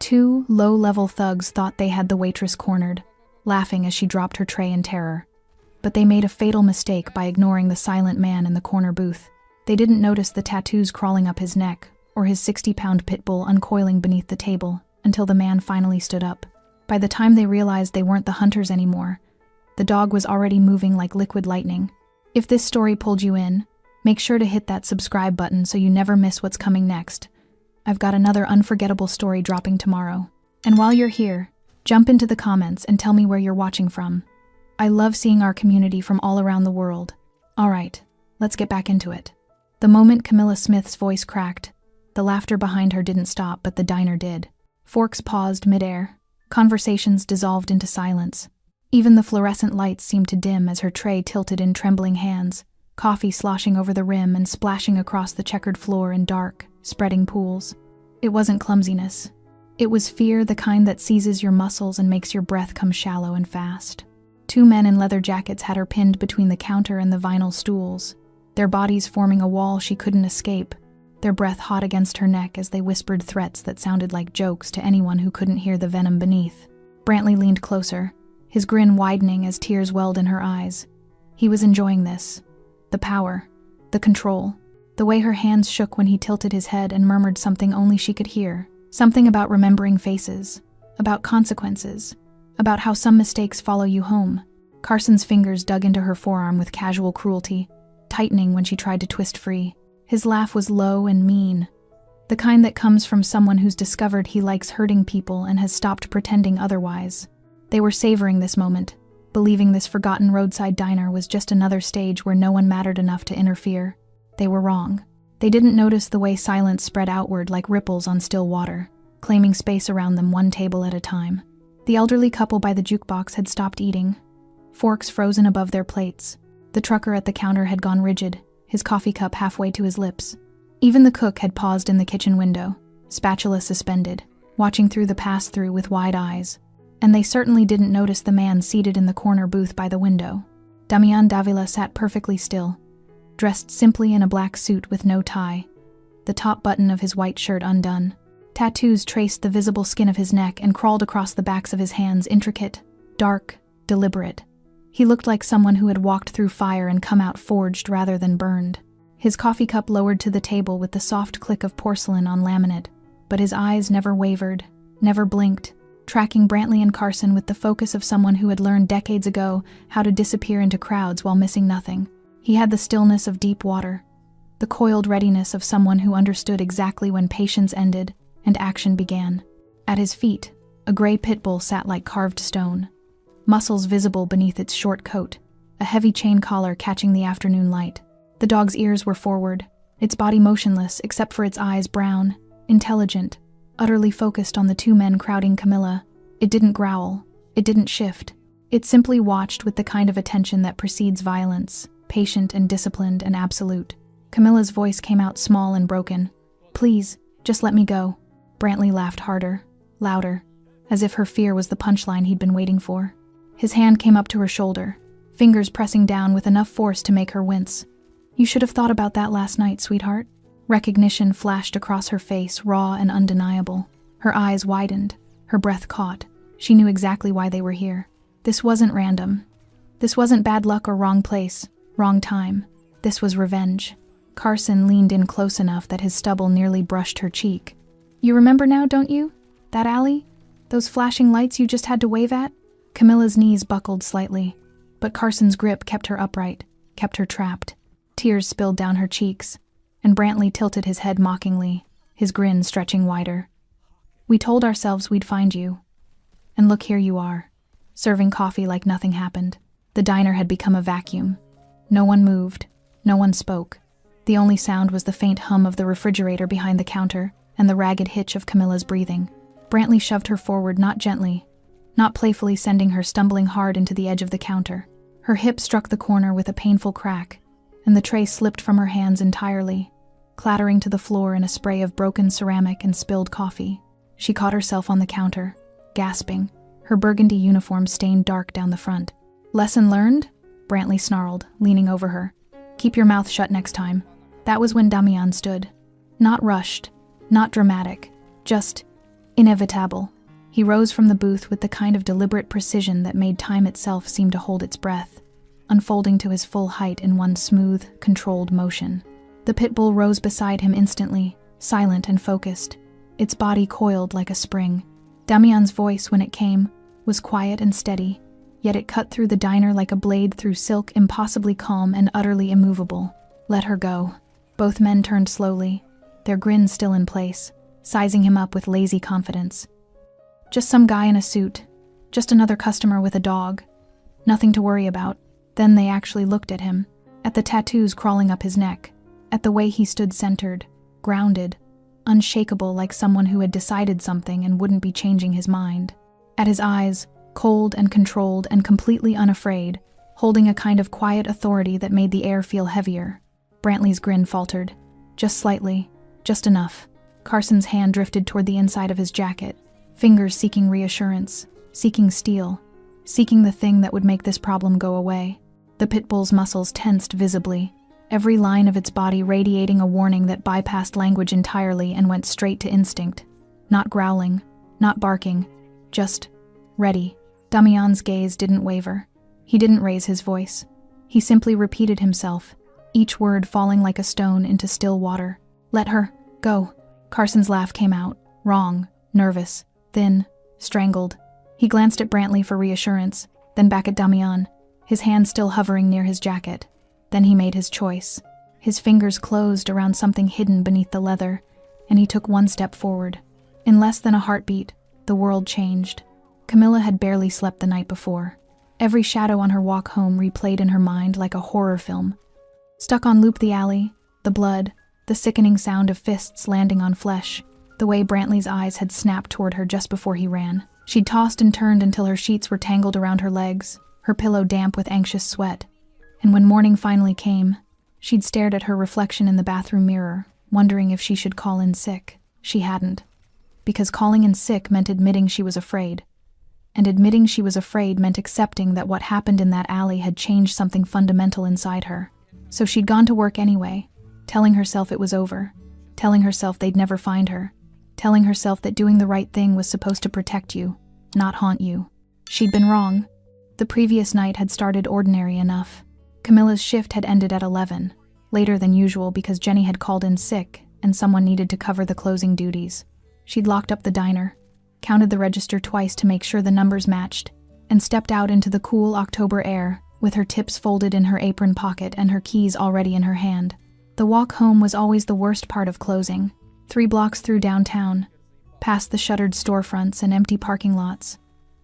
Two low-level thugs thought they had the waitress cornered, laughing as she dropped her tray in terror. But they made a fatal mistake by ignoring the silent man in the corner booth. They didn't notice the tattoos crawling up his neck, or his 60-pound Pitbull uncoiling beneath the table, until the man finally stood up. By the time they realized they weren't the hunters anymore, the dog was already moving like liquid lightning. If this story pulled you in, make sure to hit that subscribe button so you never miss what's coming next. I've got another unforgettable story dropping tomorrow. And while you're here, jump into the comments and tell me where you're watching from. I love seeing our community from all around the world. Alright, let's get back into it. The moment Camilla Smith's voice cracked, the laughter behind her didn't stop, but the diner did. Forks paused midair. Conversations dissolved into silence. Even the fluorescent lights seemed to dim as her tray tilted in trembling hands, coffee sloshing over the rim and splashing across the checkered floor in dark, spreading pools. It wasn't clumsiness. It was fear, the kind that seizes your muscles and makes your breath come shallow and fast. Two men in leather jackets had her pinned between the counter and the vinyl stools, their bodies forming a wall she couldn't escape, their breath hot against her neck as they whispered threats that sounded like jokes to anyone who couldn't hear the venom beneath. Brantley leaned closer, his grin widening as tears welled in her eyes. He was enjoying this. The power, the control, the way her hands shook when he tilted his head and murmured something only she could hear. Something about remembering faces, about consequences, about how some mistakes follow you home. Carson's fingers dug into her forearm with casual cruelty, tightening when she tried to twist free. His laugh was low and mean, the kind that comes from someone who's discovered he likes hurting people and has stopped pretending otherwise. They were savoring this moment, believing this forgotten roadside diner was just another stage where no one mattered enough to interfere. They were wrong. They didn't notice the way silence spread outward like ripples on still water, claiming space around them one table at a time. The elderly couple by the jukebox had stopped eating, forks frozen above their plates. The trucker at the counter had gone rigid, his coffee cup halfway to his lips. Even the cook had paused in the kitchen window, spatula suspended, watching through the pass-through with wide eyes. And they certainly didn't notice the man seated in the corner booth by the window. Damian Davila sat perfectly still, dressed simply in a black suit with no tie, the top button of his white shirt undone. Tattoos traced the visible skin of his neck and crawled across the backs of his hands, intricate, dark, deliberate. He looked like someone who had walked through fire and come out forged rather than burned. His coffee cup lowered to the table with the soft click of porcelain on laminate, but his eyes never wavered, never blinked, tracking Brantley and Carson with the focus of someone who had learned decades ago how to disappear into crowds while missing nothing. He had the stillness of deep water, the coiled readiness of someone who understood exactly when patience ended and action began. At his feet, a gray Pitbull sat like carved stone, muscles visible beneath its short coat, a heavy chain collar catching the afternoon light. The dog's ears were forward, its body motionless except for its eyes brown, intelligent, utterly focused on the two men crowding Camilla. It didn't growl, it didn't shift. It simply watched with the kind of attention that precedes violence, patient and disciplined and absolute. Camilla's voice came out small and broken. "Please, just let me go." Brantley laughed harder, louder, as if her fear was the punchline he'd been waiting for. His hand came up to her shoulder, fingers pressing down with enough force to make her wince. "You should have thought about that last night, sweetheart." Recognition flashed across her face, raw and undeniable. Her eyes widened, her breath caught. She knew exactly why they were here. This wasn't random. This wasn't bad luck or wrong place, wrong time. This was revenge. Carson leaned in close enough that his stubble nearly brushed her cheek. "You remember now, don't you? That alley? Those flashing lights you just had to wave at?" Camilla's knees buckled slightly, but Carson's grip kept her upright, kept her trapped. Tears spilled down her cheeks, and Brantley tilted his head mockingly, his grin stretching wider. "We told ourselves we'd find you. And look, here you are, serving coffee like nothing happened." The diner had become a vacuum. No one moved, no one spoke. The only sound was the faint hum of the refrigerator behind the counter and the ragged hitch of Camilla's breathing. Brantley shoved her forward, not gently, not playfully, sending her stumbling hard into the edge of the counter. Her hip struck the corner with a painful crack, and the tray slipped from her hands entirely, clattering to the floor in a spray of broken ceramic and spilled coffee. She caught herself on the counter, gasping, her burgundy uniform stained dark down the front. "Lesson learned?" Brantley snarled, leaning over her. "Keep your mouth shut next time." That was when Damian stood. Not rushed, not dramatic, just Inevitable. He rose from the booth with the kind of deliberate precision that made time itself seem to hold its breath, unfolding to his full height in one smooth, controlled motion. The Pitbull rose beside him instantly, silent and focused, its body coiled like a spring. Damian's voice, when it came, was quiet and steady, yet it cut through the diner like a blade through silk, impossibly calm and utterly immovable. Let her go. Both men turned slowly, their grins still in place, sizing him up with lazy confidence. Just some guy in a suit. Just another customer with a dog. Nothing to worry about. Then they actually looked at him, at the tattoos crawling up his neck, at the way he stood centered, grounded, unshakable like someone who had decided something and wouldn't be changing his mind. At his eyes, cold and controlled and completely unafraid, holding a kind of quiet authority that made the air feel heavier. Brantley's grin faltered. Just slightly. Just enough. Carson's hand drifted toward the inside of his jacket, fingers seeking reassurance, seeking steel, seeking the thing that would make this problem go away. The Pitbull's muscles tensed visibly, every line of its body radiating a warning that bypassed language entirely and went straight to instinct. Not growling, not barking, just ready. Damian's gaze didn't waver. He didn't raise his voice. He simply repeated himself, each word falling like a stone into still water. Let her go. Carson's laugh came out, wrong, nervous, thin, strangled. He glanced at Brantley for reassurance, then back at Damian, his hand still hovering near his jacket. Then he made his choice. His fingers closed around something hidden beneath the leather, and he took one step forward. In less than a heartbeat, the world changed. Camilla had barely slept the night before. Every shadow on her walk home replayed in her mind like a horror film. Stuck on loop the alley, the blood, the sickening sound of fists landing on flesh, the way Brantley's eyes had snapped toward her just before he ran. She'd tossed and turned until her sheets were tangled around her legs, her pillow damp with anxious sweat. And when morning finally came, she'd stared at her reflection in the bathroom mirror, wondering if she should call in sick. She hadn't. Because calling in sick meant admitting she was afraid. And admitting she was afraid meant accepting that what happened in that alley had changed something fundamental inside her. So she'd gone to work anyway, telling herself it was over, telling herself they'd never find her, telling herself that doing the right thing was supposed to protect you, not haunt you. She'd been wrong. The previous night had started ordinary enough. Camilla's shift had ended at 11, later than usual because Jenny had called in sick and someone needed to cover the closing duties. She'd locked up the diner, counted the register twice to make sure the numbers matched, and stepped out into the cool October air with her tips folded in her apron pocket and her keys already in her hand. The walk home was always the worst part of closing. 3 blocks through downtown, past the shuttered storefronts and empty parking lots,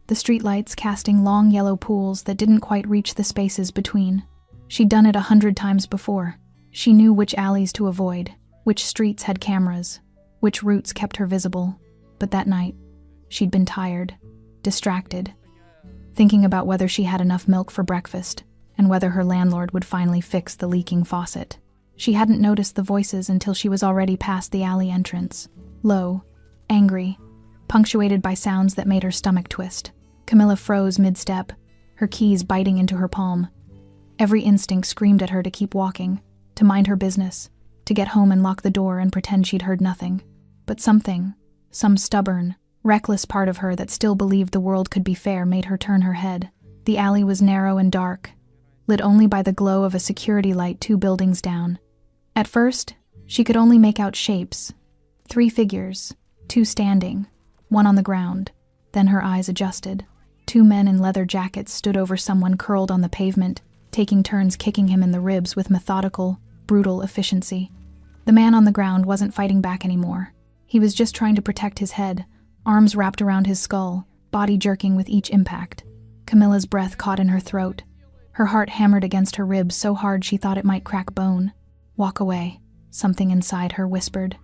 the streetlights casting long yellow pools that didn't quite reach the spaces between. She'd done it 100 times before. She knew which alleys to avoid, which streets had cameras, which routes kept her visible. But that night, she'd been tired, distracted, thinking about whether she had enough milk for breakfast and whether her landlord would finally fix the leaking faucet. She hadn't noticed the voices until she was already past the alley entrance. Low, angry, punctuated by sounds that made her stomach twist. Camilla froze mid-step, her keys biting into her palm. Every instinct screamed at her to keep walking, to mind her business, to get home and lock the door and pretend she'd heard nothing. But something, some stubborn, reckless part of her that still believed the world could be fair made her turn her head. The alley was narrow and dark, lit only by the glow of a security light 2 buildings down. At first, she could only make out shapes. 3 figures, 2 standing, 1 on the ground. Then her eyes adjusted. 2 men in leather jackets stood over someone curled on the pavement, taking turns kicking him in the ribs with methodical, brutal efficiency. The man on the ground wasn't fighting back anymore. He was just trying to protect his head, arms wrapped around his skull, body jerking with each impact. Camilla's breath caught in her throat. Her heart hammered against her ribs so hard she thought it might crack bone. Walk away, something inside her whispered.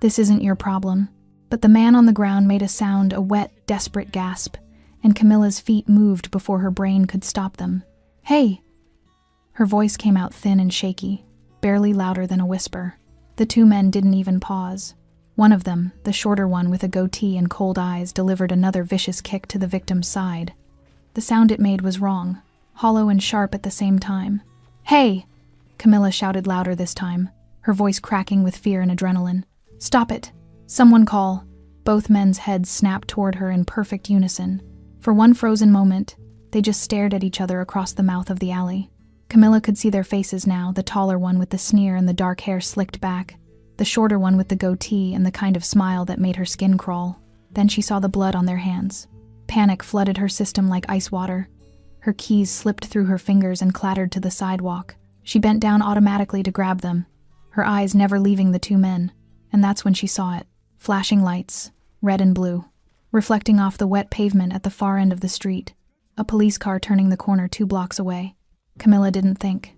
This isn't your problem. But the man on the ground made a sound, a wet, desperate gasp, and Camilla's feet moved before her brain could stop them. Hey! Her voice came out thin and shaky, barely louder than a whisper. The 2 men didn't even pause. One of them, the shorter one with a goatee and cold eyes, delivered another vicious kick to the victim's side. The sound it made was wrong, hollow and sharp at the same time. Hey! Camilla shouted louder this time, her voice cracking with fear and adrenaline. Stop it! Someone call. Both men's heads snapped toward her in perfect unison. For one frozen moment, they just stared at each other across the mouth of the alley. Camilla could see their faces now, the taller one with the sneer and the dark hair slicked back, the shorter one with the goatee and the kind of smile that made her skin crawl. Then she saw the blood on their hands. Panic flooded her system like ice water. Her keys slipped through her fingers and clattered to the sidewalk. She bent down automatically to grab them, her eyes never leaving the two men, and that's when she saw it. Flashing lights, red and blue, reflecting off the wet pavement at the far end of the street. A police car turning the corner 2 blocks away. Camilla didn't think.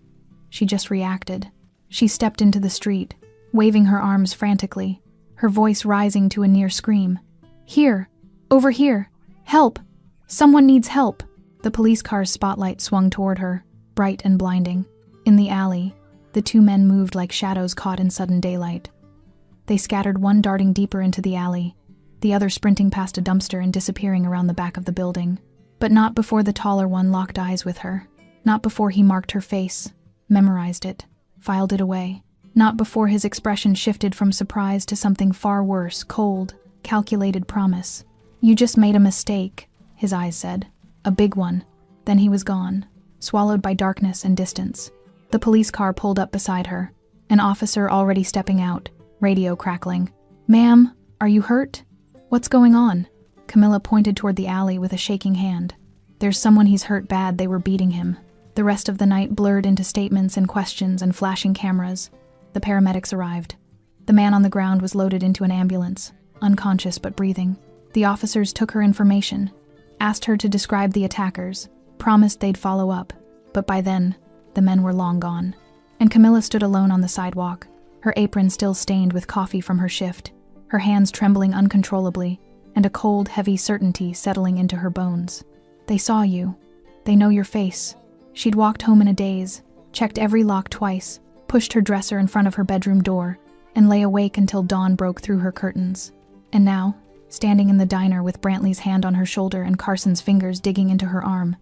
She just reacted. She stepped into the street, waving her arms frantically, her voice rising to a near scream. "Here! Over here! Help! Someone needs help!" The police car's spotlight swung toward her, bright and blinding. In the alley, the two men moved like shadows caught in sudden daylight. They scattered, one darting deeper into the alley, the other sprinting past a dumpster and disappearing around the back of the building. But not before the taller one locked eyes with her. Not before he marked her face, memorized it, filed it away. Not before his expression shifted from surprise to something far worse, cold, calculated promise. "You just made a mistake," his eyes said. A big one. Then he was gone, swallowed by darkness and distance. The police car pulled up beside her, an officer already stepping out, radio crackling. "Ma'am, are you hurt? What's going on?" Camilla pointed toward the alley with a shaking hand. "There's someone, he's hurt bad, they were beating him." The rest of the night blurred into statements and questions and flashing cameras. The paramedics arrived. The man on the ground was loaded into an ambulance, unconscious but breathing. The officers took her information, asked her to describe the attackers, promised they'd follow up, but by then, the men were long gone. And Camilla stood alone on the sidewalk, her apron still stained with coffee from her shift, her hands trembling uncontrollably, and a cold, heavy certainty settling into her bones. They saw you. They know your face. She'd walked home in a daze, checked every lock twice, pushed her dresser in front of her bedroom door, and lay awake until dawn broke through her curtains. And now, standing in the diner with Brantley's hand on her shoulder and Carson's fingers digging into her arm,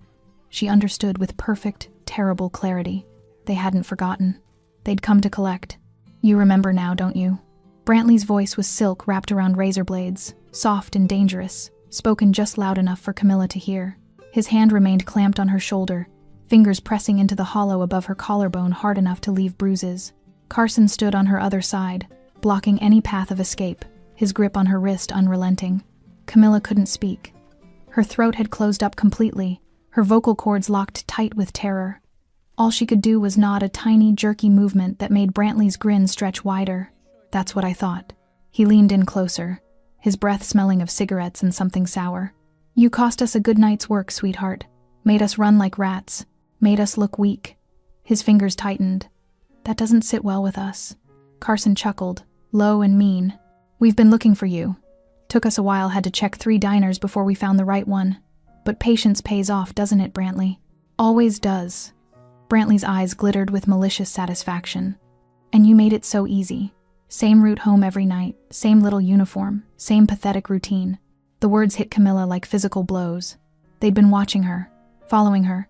she understood with perfect, terrible clarity. They hadn't forgotten. They'd come to collect. "You remember now, don't you?" Brantley's voice was silk wrapped around razor blades, soft and dangerous, spoken just loud enough for Camilla to hear. His hand remained clamped on her shoulder, fingers pressing into the hollow above her collarbone hard enough to leave bruises. Carson stood on her other side, blocking any path of escape, his grip on her wrist unrelenting. Camilla couldn't speak. Her throat had closed up completely, her vocal cords locked tight with terror. All she could do was nod, a tiny, jerky movement that made Brantley's grin stretch wider. "That's what I thought." He leaned in closer, his breath smelling of cigarettes and something sour. "You cost us a good night's work, sweetheart. Made us run like rats. Made us look weak." His fingers tightened. "That doesn't sit well with us." Carson chuckled, low and mean. "We've been looking for you. Took us a while, had to check 3 diners before we found the right one. But patience pays off, doesn't it, Brantley? Always does." Brantley's eyes glittered with malicious satisfaction. "And you made it so easy. Same route home every night, same little uniform, same pathetic routine." The words hit Camilla like physical blows. They'd been watching her, following her,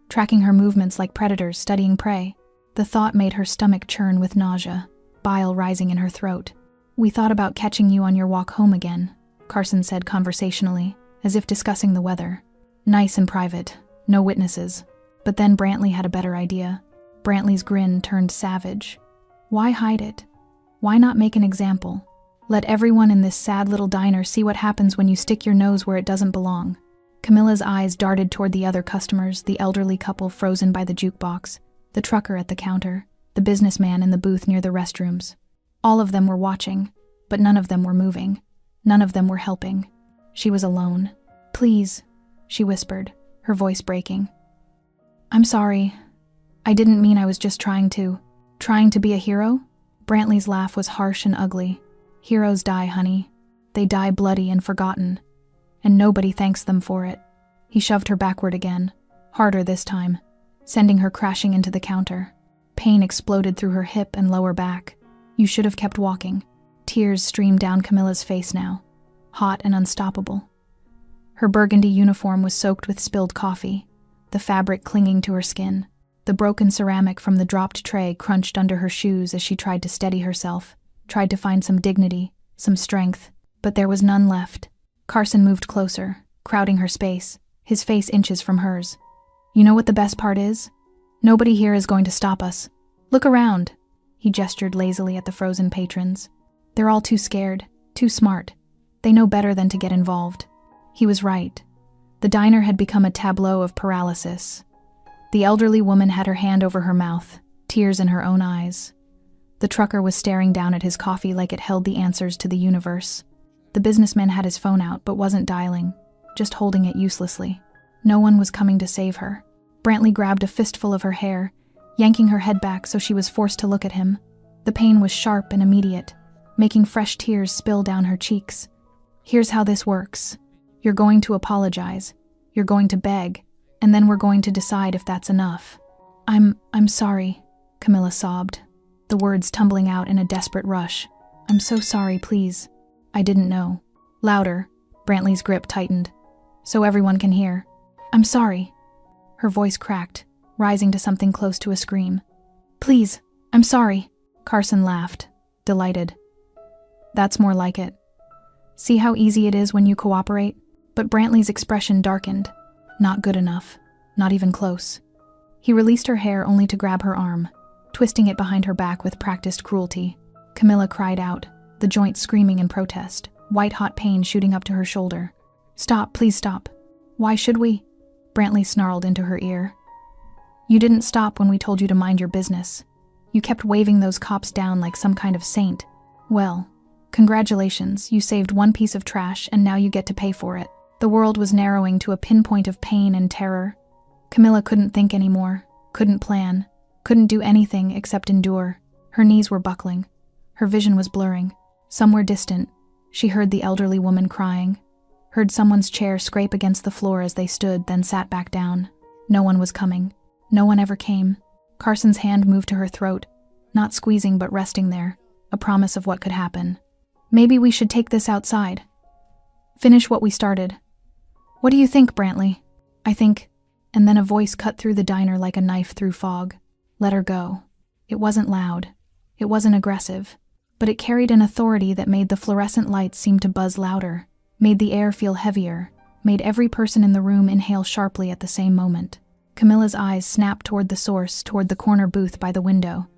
tracking her movements like predators studying prey. The thought made her stomach churn with nausea, bile rising in her throat. "We thought about catching you on your walk home again," Carson said conversationally, as if discussing the weather. "Nice and private, no witnesses." But then Brantley had a better idea. Brantley's grin turned savage. "Why hide it? Why not make an example? Let everyone in this sad little diner see what happens when you stick your nose where it doesn't belong." Camilla's eyes darted toward the other customers, the elderly couple frozen by the jukebox, the trucker at the counter, the businessman in the booth near the restrooms. All of them were watching, but none of them were moving. None of them were helping. She was alone. "Please," she whispered, her voice breaking. "I'm sorry. I didn't mean, I was just trying to be a hero?" Brantley's laugh was harsh and ugly. "Heroes die, honey. They die bloody and forgotten. And nobody thanks them for it." He shoved her backward again, harder this time, sending her crashing into the counter. Pain exploded through her hip and lower back. "You should have kept walking." Tears streamed down Camilla's face now, hot and unstoppable. Her burgundy uniform was soaked with spilled coffee, the fabric clinging to her skin. The broken ceramic from the dropped tray crunched under her shoes as she tried to steady herself, tried to find some dignity, some strength. But there was none left. Carson moved closer, crowding her space, his face inches from hers. You know what the best part is? Nobody here is going to stop us. Look around. He gestured lazily at the frozen patrons. They're all too scared, too smart. They know better than to get involved. He was right. The diner had become a tableau of paralysis. The elderly woman had her hand over her mouth, tears in her own eyes. The trucker was staring down at his coffee like it held the answers to the universe. The businessman had his phone out but wasn't dialing, just holding it uselessly. No one was coming to save her. Brantley grabbed a fistful of her hair, yanking her head back so she was forced to look at him. The pain was sharp and immediate, making fresh tears spill down her cheeks. Here's how this works. You're going to apologize. You're going to beg, and then we're going to decide if that's enough. I'm sorry, Camilla sobbed, the words tumbling out in a desperate rush. I'm so sorry, please. I didn't know. Louder, Brantley's grip tightened, so everyone can hear. I'm sorry. Her voice cracked, rising to something close to a scream. Please, I'm sorry. Carson laughed, delighted. That's more like it. See how easy it is when you cooperate? But Brantley's expression darkened. Not good enough. Not even close. He released her hair only to grab her arm, twisting it behind her back with practiced cruelty. Camilla cried out, the joint screaming in protest, white-hot pain shooting up to her shoulder. Stop, please stop. Why should we? Brantley snarled into her ear. You didn't stop when we told you to mind your business. You kept waving those cops down like some kind of saint. Well, congratulations, you saved one piece of trash and now you get to pay for it. The world was narrowing to a pinpoint of pain and terror. Camilla couldn't think anymore, couldn't plan, couldn't do anything except endure. Her knees were buckling. Her vision was blurring. Somewhere distant, she heard the elderly woman crying, heard someone's chair scrape against the floor as they stood, then sat back down. No one was coming. No one ever came. Carson's hand moved to her throat, not squeezing but resting there, a promise of what could happen. Maybe we should take this outside. Finish what we started. What do you think, Brantley? I think... And then a voice cut through the diner like a knife through fog. Let her go. It wasn't loud. It wasn't aggressive. But it carried an authority that made the fluorescent lights seem to buzz louder, made the air feel heavier, made every person in the room inhale sharply at the same moment. Camilla's eyes snapped toward the source, toward the corner booth by the window,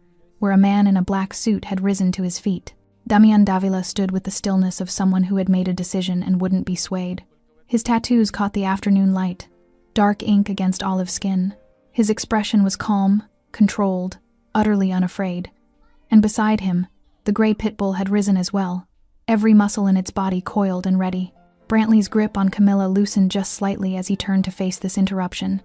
where a man in a black suit had risen to his feet. Damian Davila stood with the stillness of someone who had made a decision and wouldn't be swayed. His tattoos caught the afternoon light, dark ink against olive skin. His expression was calm, controlled, utterly unafraid. And beside him, the gray Pitbull had risen as well, every muscle in its body coiled and ready. Brantley's grip on Camilla loosened just slightly as he turned to face this interruption.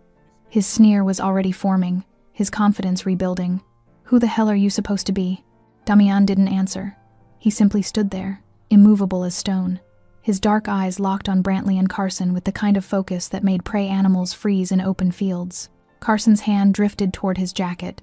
His sneer was already forming, his confidence rebuilding. Who the hell are you supposed to be? Damian didn't answer. He simply stood there, immovable as stone. His dark eyes locked on Brantley and Carson with the kind of focus that made prey animals freeze in open fields. Carson's hand drifted toward his jacket,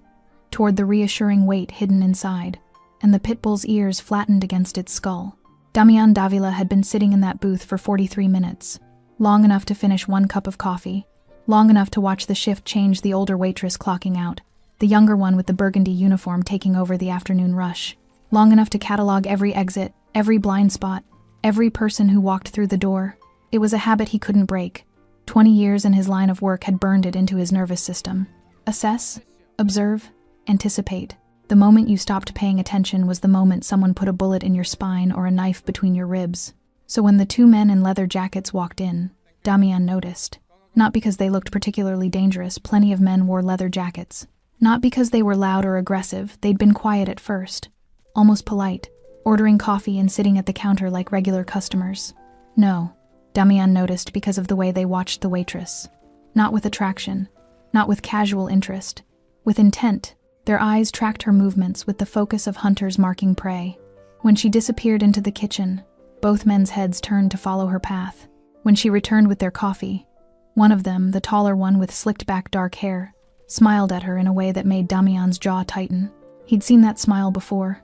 toward the reassuring weight hidden inside, and the Pitbull's ears flattened against its skull. Damian Davila had been sitting in that booth for 43 minutes, long enough to finish one cup of coffee, long enough to watch the shift change, the older waitress clocking out, the younger one with the burgundy uniform taking over the afternoon rush, long enough to catalog every exit, every blind spot, every person who walked through the door. It was a habit he couldn't break. 20 years in his line of work had burned it into his nervous system. Assess, observe, anticipate. The moment you stopped paying attention was the moment someone put a bullet in your spine or a knife between your ribs. So when the two men in leather jackets walked in, Damian noticed. Not because they looked particularly dangerous, plenty of men wore leather jackets. Not because they were loud or aggressive, they'd been quiet at first, almost polite, ordering coffee and sitting at the counter like regular customers. No, Damian noticed because of the way they watched the waitress. Not with attraction, not with casual interest, with intent. Their eyes tracked her movements with the focus of hunters marking prey. When she disappeared into the kitchen, both men's heads turned to follow her path. When she returned with their coffee, one of them, the taller one with slicked-back dark hair, smiled at her in a way that made Damian's jaw tighten. He'd seen that smile before.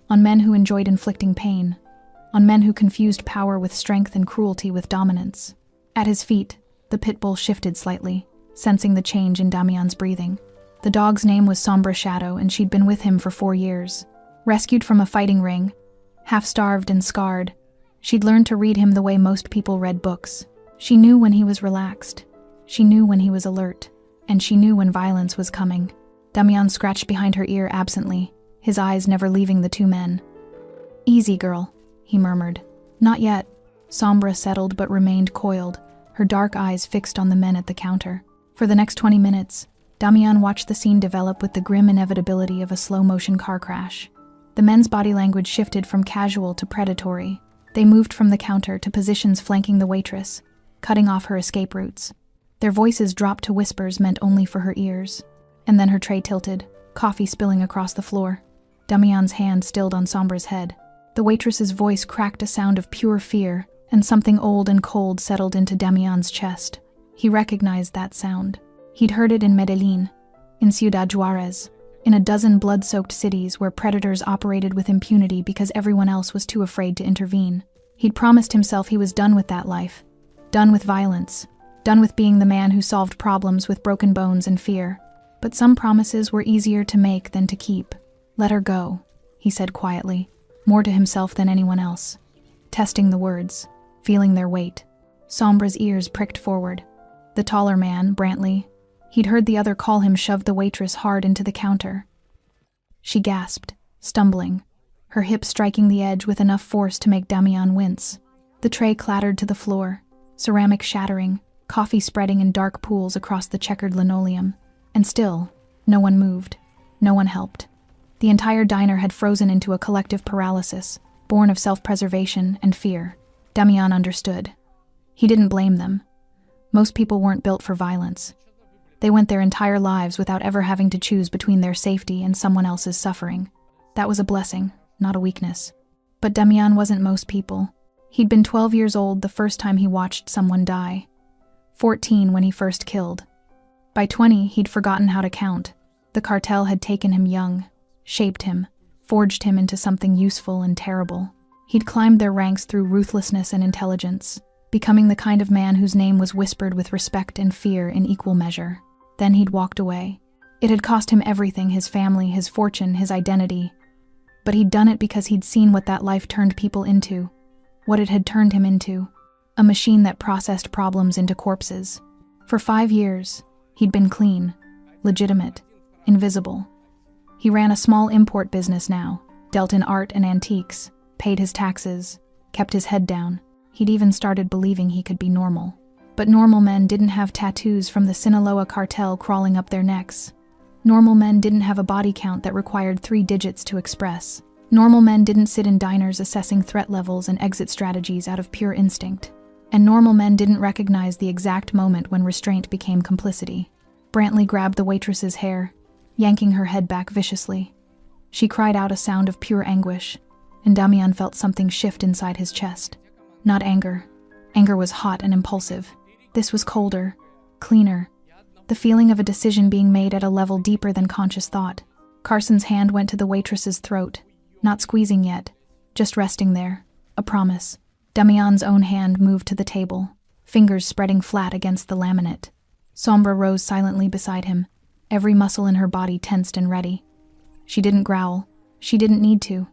On men who enjoyed inflicting pain. On men who confused power with strength and cruelty with dominance. At his feet, the Pitbull shifted slightly, sensing the change in Damian's breathing. The dog's name was Sombra Shadow, and she'd been with him for 4 years. Rescued from a fighting ring, half-starved and scarred, She'd learned to read him the way most people read books. She knew when he was relaxed. She knew when he was alert. And she knew when violence was coming. Damian scratched behind her ear absently, his eyes never leaving the two men. "Easy, girl," he murmured. "Not yet." Sombra settled but remained coiled, her dark eyes fixed on the men at the counter. For the next 20 minutes, Damian watched the scene develop with the grim inevitability of a slow-motion car crash. The men's body language shifted from casual to predatory. They moved from the counter to positions flanking the waitress, cutting off her escape routes. Their voices dropped to whispers meant only for her ears. And then her tray tilted, coffee spilling across the floor. Damian's hand stilled on Sombra's head. The waitress's voice cracked a sound of pure fear, and something old and cold settled into Damian's chest. He recognized that sound. He'd heard it in Medellin, in Ciudad Juarez, in a dozen blood-soaked cities where predators operated with impunity because everyone else was too afraid to intervene. He'd promised himself he was done with that life, done with violence, done with being the man who solved problems with broken bones and fear. But some promises were easier to make than to keep. "Let her go," he said quietly, more to himself than anyone else. Testing the words, feeling their weight. Sombra's ears pricked forward. The taller man, Brantley, he'd heard the other call him, shoved the waitress hard into the counter. She gasped, stumbling, her hip striking the edge with enough force to make Damian wince. The tray clattered to the floor, ceramic shattering, coffee spreading in dark pools across the checkered linoleum. And still, no one moved. No one helped. The entire diner had frozen into a collective paralysis, born of self-preservation and fear. Damian understood. He didn't blame them. Most people weren't built for violence. They went their entire lives without ever having to choose between their safety and someone else's suffering. That was a blessing, not a weakness. But Damian wasn't most people. He'd been 12 years old the first time he watched someone die. 14 when he first killed. By 20, he'd forgotten how to count. The cartel had taken him young, shaped him, forged him into something useful and terrible. He'd climbed their ranks through ruthlessness and intelligence, becoming the kind of man whose name was whispered with respect and fear in equal measure. Then he'd walked away. It had cost him everything, his family, his fortune, his identity. But he'd done it because he'd seen what that life turned people into, what it had turned him into, a machine that processed problems into corpses. For 5 years, he'd been clean, legitimate, invisible. He ran a small import business now, dealt in art and antiques, paid his taxes, kept his head down. He'd even started believing he could be normal. But normal men didn't have tattoos from the Sinaloa cartel crawling up their necks. Normal men didn't have a body count that required 3 digits to express. Normal men didn't sit in diners assessing threat levels and exit strategies out of pure instinct. And normal men didn't recognize the exact moment when restraint became complicity. Brantley grabbed the waitress's hair, yanking her head back viciously. She cried out a sound of pure anguish, and Damian felt something shift inside his chest. Not anger. Anger was hot and impulsive. This was colder, cleaner, the feeling of a decision being made at a level deeper than conscious thought. Carson's hand went to the waitress's throat, not squeezing yet, just resting there, a promise. Damian's own hand moved to the table, fingers spreading flat against the laminate. Sombra rose silently beside him, every muscle in her body tensed and ready. She didn't growl. She didn't need to.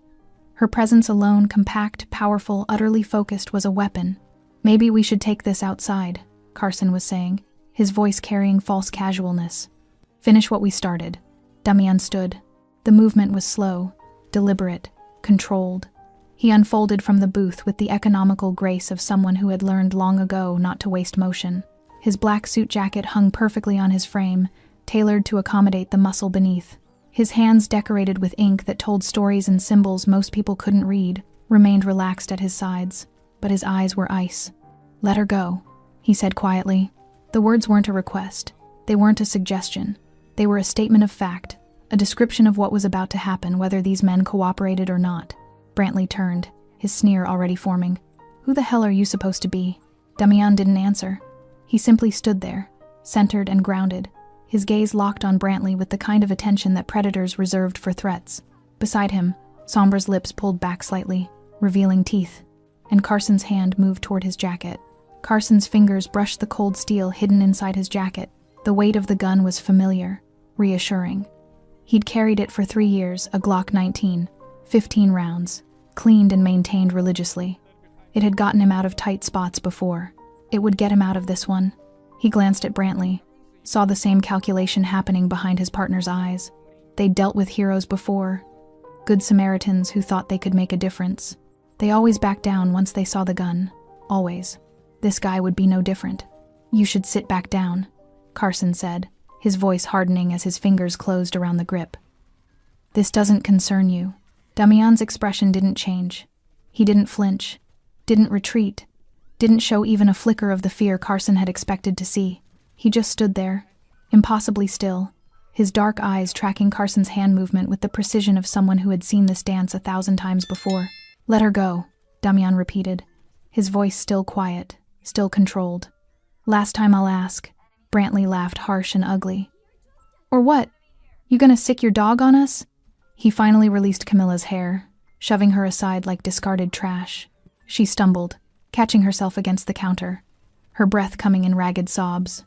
Her presence alone, compact, powerful, utterly focused, was a weapon. "Maybe we should take this outside," Carson was saying, his voice carrying false casualness. "Finish what we started." Damian stood. The movement was slow, deliberate, controlled. He unfolded from the booth with the economical grace of someone who had learned long ago not to waste motion. His black suit jacket hung perfectly on his frame, tailored to accommodate the muscle beneath. His hands, decorated with ink that told stories and symbols most people couldn't read, remained relaxed at his sides, but his eyes were ice. "Let her go," he said quietly. The words weren't a request. They weren't a suggestion. They were a statement of fact, a description of what was about to happen, whether these men cooperated or not. Brantley turned, his sneer already forming. "Who the hell are you supposed to be?" Damian didn't answer. He simply stood there, centered and grounded, his gaze locked on Brantley with the kind of attention that predators reserved for threats. Beside him, Sombra's lips pulled back slightly, revealing teeth, and Carson's hand moved toward his jacket. Carson's fingers brushed the cold steel hidden inside his jacket. The weight of the gun was familiar, reassuring. He'd carried it for 3 years, a Glock 19, 15 rounds, cleaned and maintained religiously. It had gotten him out of tight spots before. It would get him out of this one. He glanced at Brantley, saw the same calculation happening behind his partner's eyes. They'd dealt with heroes before, good Samaritans who thought they could make a difference. They always backed down once they saw the gun. Always. This guy would be no different. "You should sit back down," Carson said, his voice hardening as his fingers closed around the grip. "This doesn't concern you." Damian's expression didn't change. He didn't flinch, didn't retreat, didn't show even a flicker of the fear Carson had expected to see. He just stood there, impossibly still, his dark eyes tracking Carson's hand movement with the precision of someone who had seen this dance 1,000 times before. "Let her go," Damian repeated, his voice still quiet, still controlled. "Last time I'll ask." Brantley laughed harsh and ugly. "Or what? You gonna sick your dog on us?" He finally released Camilla's hair, shoving her aside like discarded trash. She stumbled, catching herself against the counter, her breath coming in ragged sobs.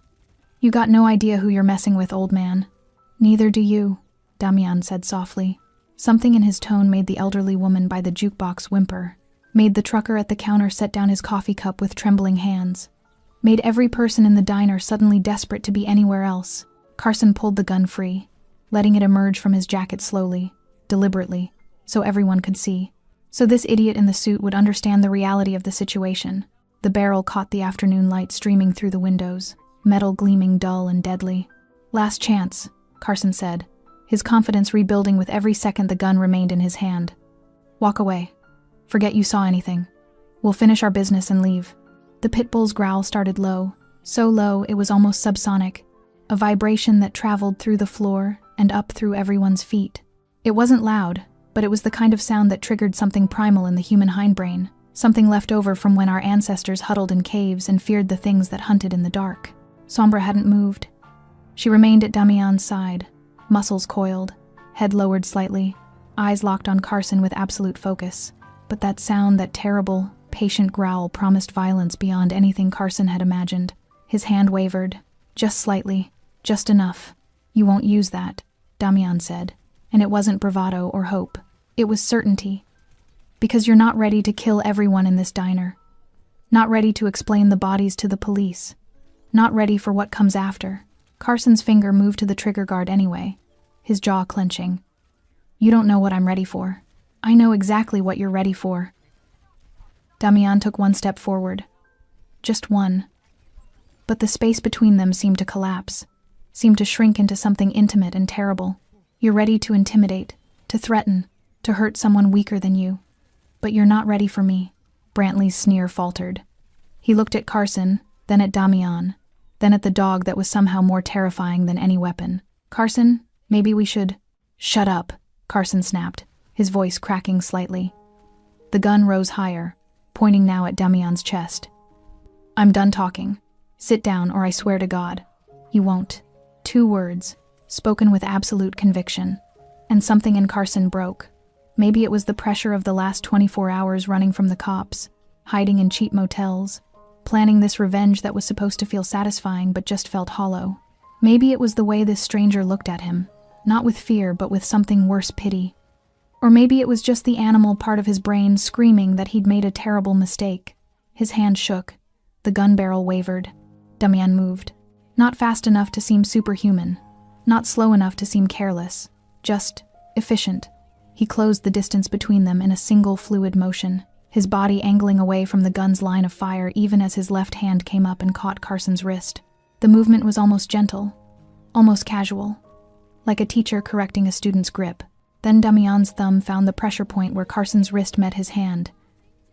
"You got no idea who you're messing with, old man." "Neither do you," Damian said softly. Something in his tone made the elderly woman by the jukebox whimper, made the trucker at the counter set down his coffee cup with trembling hands, made every person in the diner suddenly desperate to be anywhere else. Carson pulled the gun free, letting it emerge from his jacket slowly, deliberately, so everyone could see. So this idiot in the suit would understand the reality of the situation. The barrel caught the afternoon light streaming through the windows, metal gleaming dull and deadly. "Last chance," Carson said, his confidence rebuilding with every second the gun remained in his hand. "Walk away. Forget you saw anything. We'll finish our business and leave." The Pitbull's growl started low, so low it was almost subsonic, a vibration that traveled through the floor and up through everyone's feet. It wasn't loud, but it was the kind of sound that triggered something primal in the human hindbrain, something left over from when our ancestors huddled in caves and feared the things that hunted in the dark. Sombra hadn't moved. She remained at Damian's side, muscles coiled, head lowered slightly, eyes locked on Carson with absolute focus. But that sound, that terrible, patient growl, promised violence beyond anything Carson had imagined. His hand wavered, just slightly, just enough. "You won't use that," Damian said, and it wasn't bravado or hope. It was certainty. "Because you're not ready to kill everyone in this diner. Not ready to explain the bodies to the police. Not ready for what comes after." Carson's finger moved to the trigger guard anyway, his jaw clenching. "You don't know what I'm ready for. I know exactly what you're ready for." Damian took one step forward. Just one. But the space between them seemed to collapse, seemed to shrink into something intimate and terrible. "You're ready to intimidate, to threaten, to hurt someone weaker than you. But you're not ready for me." Brantley's sneer faltered. He looked at Carson, then at Damian, then at the dog that was somehow more terrifying than any weapon. "Carson, maybe we should—" "Shut up," Carson snapped, his voice cracking slightly. The gun rose higher, pointing now at Damian's chest. "I'm done talking. Sit down, or I swear to God, you won't." 2 words, spoken with absolute conviction, and something in Carson broke. Maybe it was the pressure of the last 24 hours running from the cops, hiding in cheap motels, planning this revenge that was supposed to feel satisfying but just felt hollow. Maybe it was the way this stranger looked at him, not with fear but with something worse, pity. Or maybe it was just the animal part of his brain screaming that he'd made a terrible mistake. His hand shook. The gun barrel wavered. Damian moved. Not fast enough to seem superhuman. Not slow enough to seem careless. Just efficient. He closed the distance between them in a single fluid motion, his body angling away from the gun's line of fire even as his left hand came up and caught Carson's wrist. The movement was almost gentle, almost casual, like a teacher correcting a student's grip. Then Damian's thumb found the pressure point where Carson's wrist met his hand,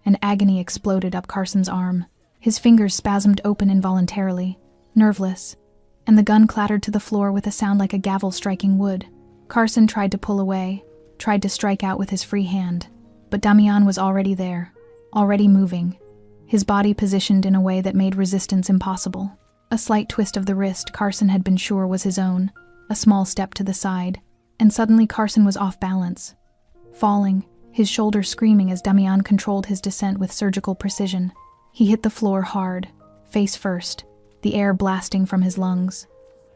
and agony exploded up Carson's arm. His fingers spasmed open involuntarily, nerveless, and the gun clattered to the floor with a sound like a gavel striking wood. Carson tried to pull away, tried to strike out with his free hand, but Damian was already there, already moving, his body positioned in a way that made resistance impossible. A slight twist of the wrist Carson had been sure was his own, a small step to the side, and suddenly Carson was off balance, falling, his shoulders screaming as Damian controlled his descent with surgical precision. He hit the floor hard, face first, the air blasting from his lungs.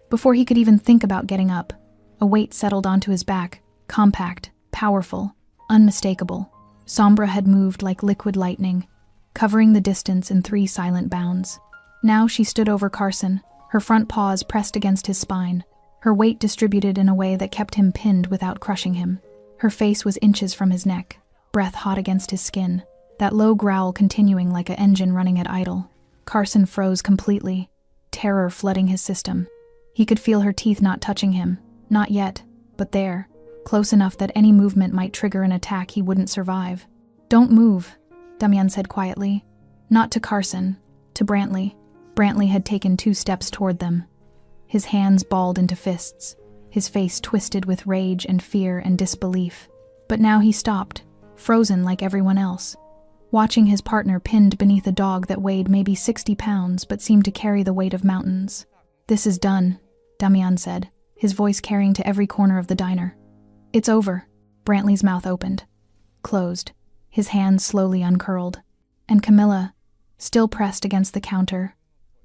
Before he could even think about getting up, a weight settled onto his back, compact, powerful, unmistakable. Sombra had moved like liquid lightning, covering the distance in 3 silent bounds. Now she stood over Carson, her front paws pressed against his spine, her weight distributed in a way that kept him pinned without crushing him. Her face was inches from his neck, breath hot against his skin, that low growl continuing like an engine running at idle. Carson froze completely, terror flooding his system. He could feel her teeth not touching him, not yet, but there, close enough that any movement might trigger an attack he wouldn't survive. "Don't move," Damian said quietly. Not to Carson, to Brantley. Brantley had taken 2 steps toward them. His hands balled into fists, his face twisted with rage and fear and disbelief. But now he stopped, frozen like everyone else, watching his partner pinned beneath a dog that weighed maybe 60 pounds but seemed to carry the weight of mountains. "This is done," Damian said, his voice carrying to every corner of the diner. "It's over." Brantley's mouth opened, closed, his hands slowly uncurled, and Camilla, still pressed against the counter,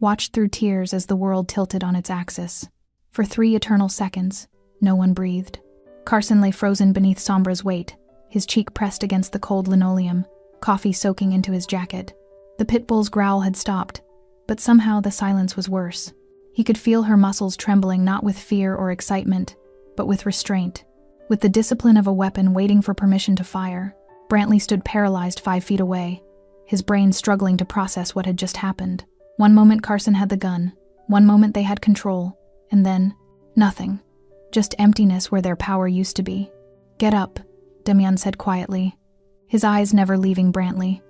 watched through tears as the world tilted on its axis. For 3 eternal seconds, no one breathed. Carson lay frozen beneath Sombra's weight, his cheek pressed against the cold linoleum, coffee soaking into his jacket. The Pitbull's growl had stopped, but somehow the silence was worse. He could feel her muscles trembling not with fear or excitement, but with restraint, with the discipline of a weapon waiting for permission to fire. Brantley stood paralyzed 5 feet away, his brain struggling to process what had just happened. One moment Carson had the gun, one moment they had control, and then, nothing. Just emptiness where their power used to be. "Get up," Damian said quietly, his eyes never leaving Brantley.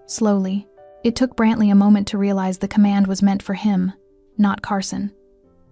Slowly, it took Brantley a moment to realize the command was meant for him, not Carson.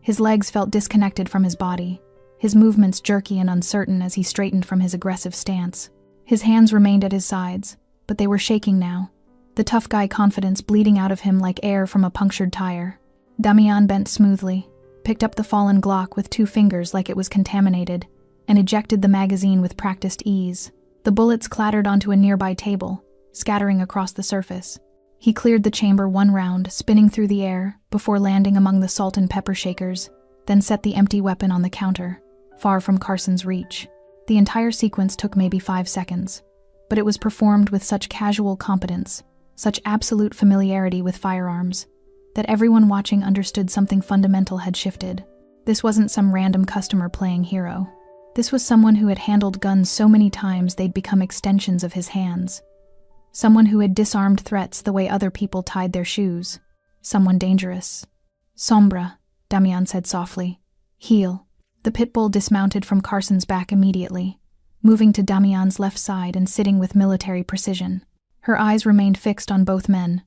His legs felt disconnected from his body, his movements jerky and uncertain as he straightened from his aggressive stance. His hands remained at his sides, but they were shaking now, the tough guy confidence bleeding out of him like air from a punctured tire. Damian bent smoothly, picked up the fallen Glock with 2 fingers like it was contaminated, and ejected the magazine with practiced ease. The bullets clattered onto a nearby table, scattering across the surface. He cleared the chamber 1 round, spinning through the air, before landing among the salt and pepper shakers, then set the empty weapon on the counter, far from Carson's reach. The entire sequence took maybe 5 seconds, but it was performed with such casual competence, such absolute familiarity with firearms, that everyone watching understood something fundamental had shifted. This wasn't some random customer playing hero. This was someone who had handled guns so many times they'd become extensions of his hands. Someone who had disarmed threats the way other people tied their shoes. Someone dangerous. "Sombra," Damian said softly. "Heel." The Pitbull dismounted from Carson's back immediately, moving to Damian's left side and sitting with military precision. Her eyes remained fixed on both men,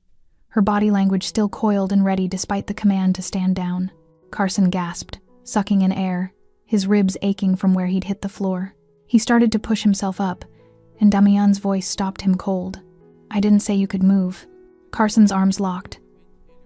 her body language still coiled and ready despite the command to stand down. Carson gasped, sucking in air, his ribs aching from where he'd hit the floor. He started to push himself up, and Damian's voice stopped him cold. "I didn't say you could move." Carson's arms locked.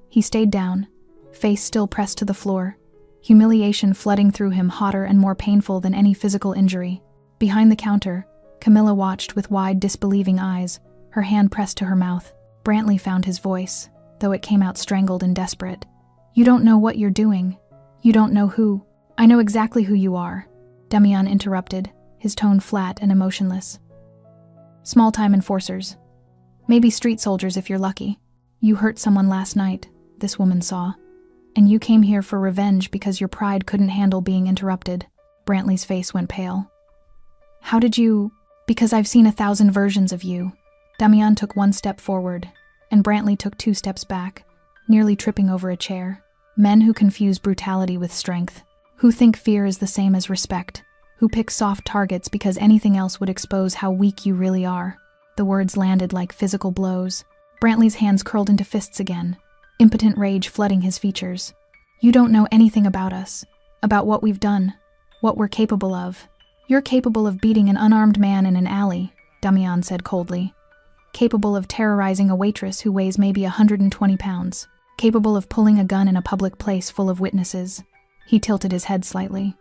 He stayed down, face still pressed to the floor, humiliation flooding through him hotter and more painful than any physical injury. Behind the counter, Camilla watched with wide, disbelieving eyes, her hand pressed to her mouth. Brantley found his voice, though it came out strangled and desperate. "You don't know what you're doing. You don't know who." "I know exactly who you are," Damian interrupted, his tone flat and emotionless. "Small-time enforcers. Maybe street soldiers if you're lucky. You hurt someone last night," this woman saw, "and you came here for revenge because your pride couldn't handle being interrupted." Brantley's face went pale. "How did you—" "Because I've seen 1,000 versions of you." Damian took 1 step forward, and Brantley took 2 steps back, nearly tripping over a chair. Men who confuse brutality with strength, who think fear is the same as respect, who pick soft targets because anything else would expose how weak you really are. The words landed like physical blows. Brantley's hands curled into fists again, impotent rage flooding his features. "You don't know anything about us, about what we've done, what we're capable of. You're capable of beating an unarmed man in an alley," Damian said coldly. "Capable of terrorizing a waitress who weighs maybe 120 pounds. Capable of pulling a gun in a public place full of witnesses." He tilted his head slightly.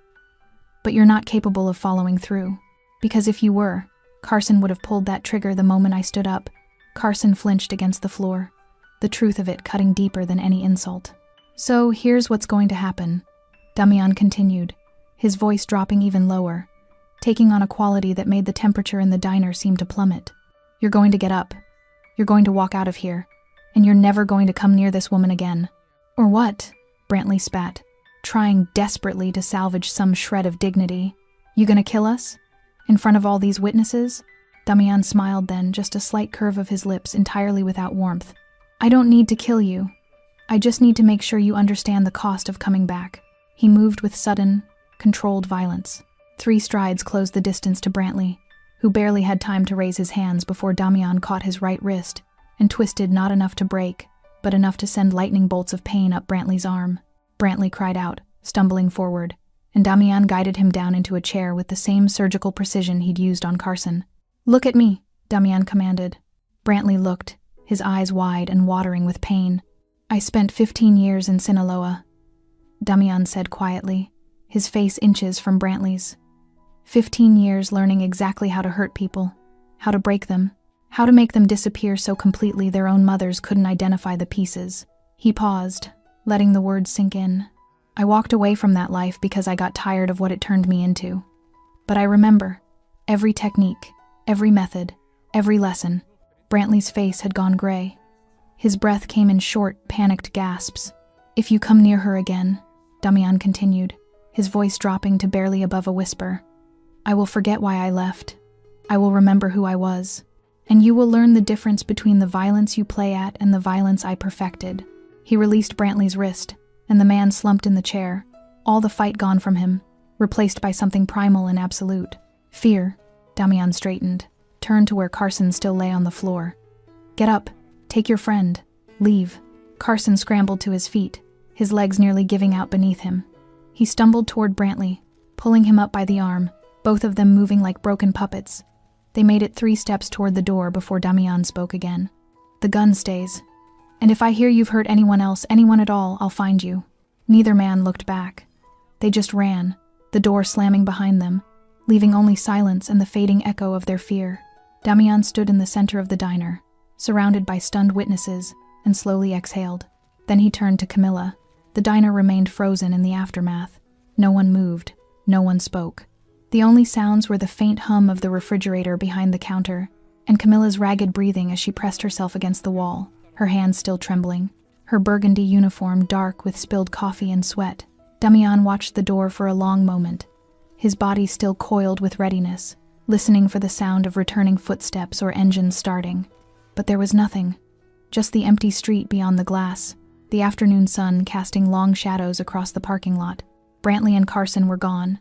"But you're not capable of following through. Because if you were, Carson would have pulled that trigger the moment I stood up." Carson flinched against the floor, the truth of it cutting deeper than any insult. "So here's what's going to happen," Damian continued, his voice dropping even lower, taking on a quality that made the temperature in the diner seem to plummet. "You're going to get up. You're going to walk out of here, and you're never going to come near this woman again." "Or what?" Brantley spat, trying desperately to salvage some shred of dignity. "You gonna kill us? In front of all these witnesses?" Damian smiled then, just a slight curve of his lips entirely without warmth. "I don't need to kill you. I just need to make sure you understand the cost of coming back." He moved with sudden, controlled violence. 3 strides closed the distance to Brantley, who barely had time to raise his hands before Damian caught his right wrist and twisted not enough to break, but enough to send lightning bolts of pain up Brantley's arm. Brantley cried out, stumbling forward, and Damian guided him down into a chair with the same surgical precision he'd used on Carson. "Look at me," Damian commanded. Brantley looked, his eyes wide and watering with pain. "I spent 15 years in Sinaloa," Damian said quietly, his face inches from Brantley's. 15 years learning exactly how to hurt people, how to break them, how to make them disappear so completely their own mothers couldn't identify the pieces. He paused, letting the words sink in. "I walked away from that life because I got tired of what it turned me into. But I remember every technique, every method, every lesson." Brantley's face had gone gray. His breath came in short, panicked gasps. "If you come near her again," Damian continued, his voice dropping to barely above a whisper, "I will forget why I left. I will remember who I was. And you will learn the difference between the violence you play at and the violence I perfected." He released Brantley's wrist, and the man slumped in the chair, all the fight gone from him, replaced by something primal and absolute. "Fear." Damian straightened, turned to where Carson still lay on the floor. "Get up, take your friend, leave." Carson scrambled to his feet, his legs nearly giving out beneath him. He stumbled toward Brantley, pulling him up by the arm, both of them moving like broken puppets. They made it 3 steps toward the door before Damian spoke again. "The gun stays. And if I hear you've hurt anyone else, anyone at all, I'll find you." Neither man looked back. They just ran, the door slamming behind them, leaving only silence and the fading echo of their fear. Damian stood in the center of the diner, surrounded by stunned witnesses, and slowly exhaled. Then he turned to Camilla. The diner remained frozen in the aftermath. No one moved, no one spoke. The only sounds were the faint hum of the refrigerator behind the counter, and Camilla's ragged breathing as she pressed herself against the wall, her hands still trembling, her burgundy uniform dark with spilled coffee and sweat. Damian watched the door for a long moment, his body still coiled with readiness, listening for the sound of returning footsteps or engines starting. But there was nothing, just the empty street beyond the glass, the afternoon sun casting long shadows across the parking lot. Brantley and Carson were gone,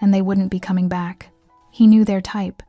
and they wouldn't be coming back. He knew their type.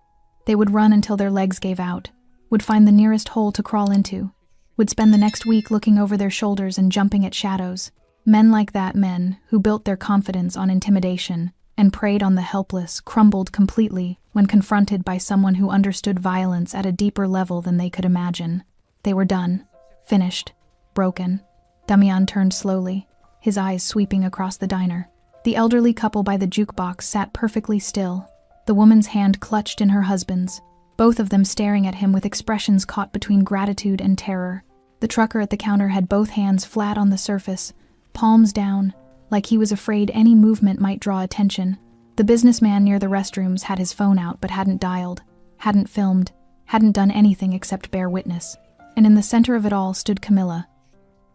They would run until their legs gave out, would find the nearest hole to crawl into, would spend the next week looking over their shoulders and jumping at shadows. Men like that, men who built their confidence on intimidation and preyed on the helpless, crumbled completely when confronted by someone who understood violence at a deeper level than they could imagine. They were done, finished, broken. Damian turned slowly, his eyes sweeping across the diner. The elderly couple by the jukebox sat perfectly still, the woman's hand clutched in her husband's, both of them staring at him with expressions caught between gratitude and terror. The trucker at the counter had both hands flat on the surface, palms down, like he was afraid any movement might draw attention. The businessman near the restrooms had his phone out but hadn't dialed, hadn't filmed, hadn't done anything except bear witness. And in the center of it all stood Camilla,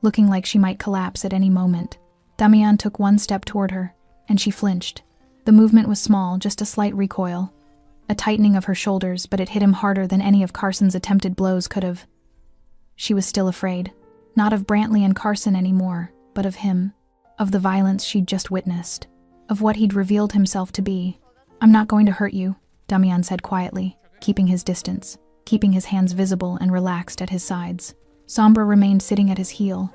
looking like she might collapse at any moment. Damian took 1 step toward her, and she flinched. The movement was small, just a slight recoil, a tightening of her shoulders, but it hit him harder than any of Carson's attempted blows could have. She was still afraid, not of Brantley and Carson anymore, but of him, of the violence she'd just witnessed, of what he'd revealed himself to be. "I'm not going to hurt you," Damian said quietly, keeping his distance, keeping his hands visible and relaxed at his sides. Sombra remained sitting at his heel,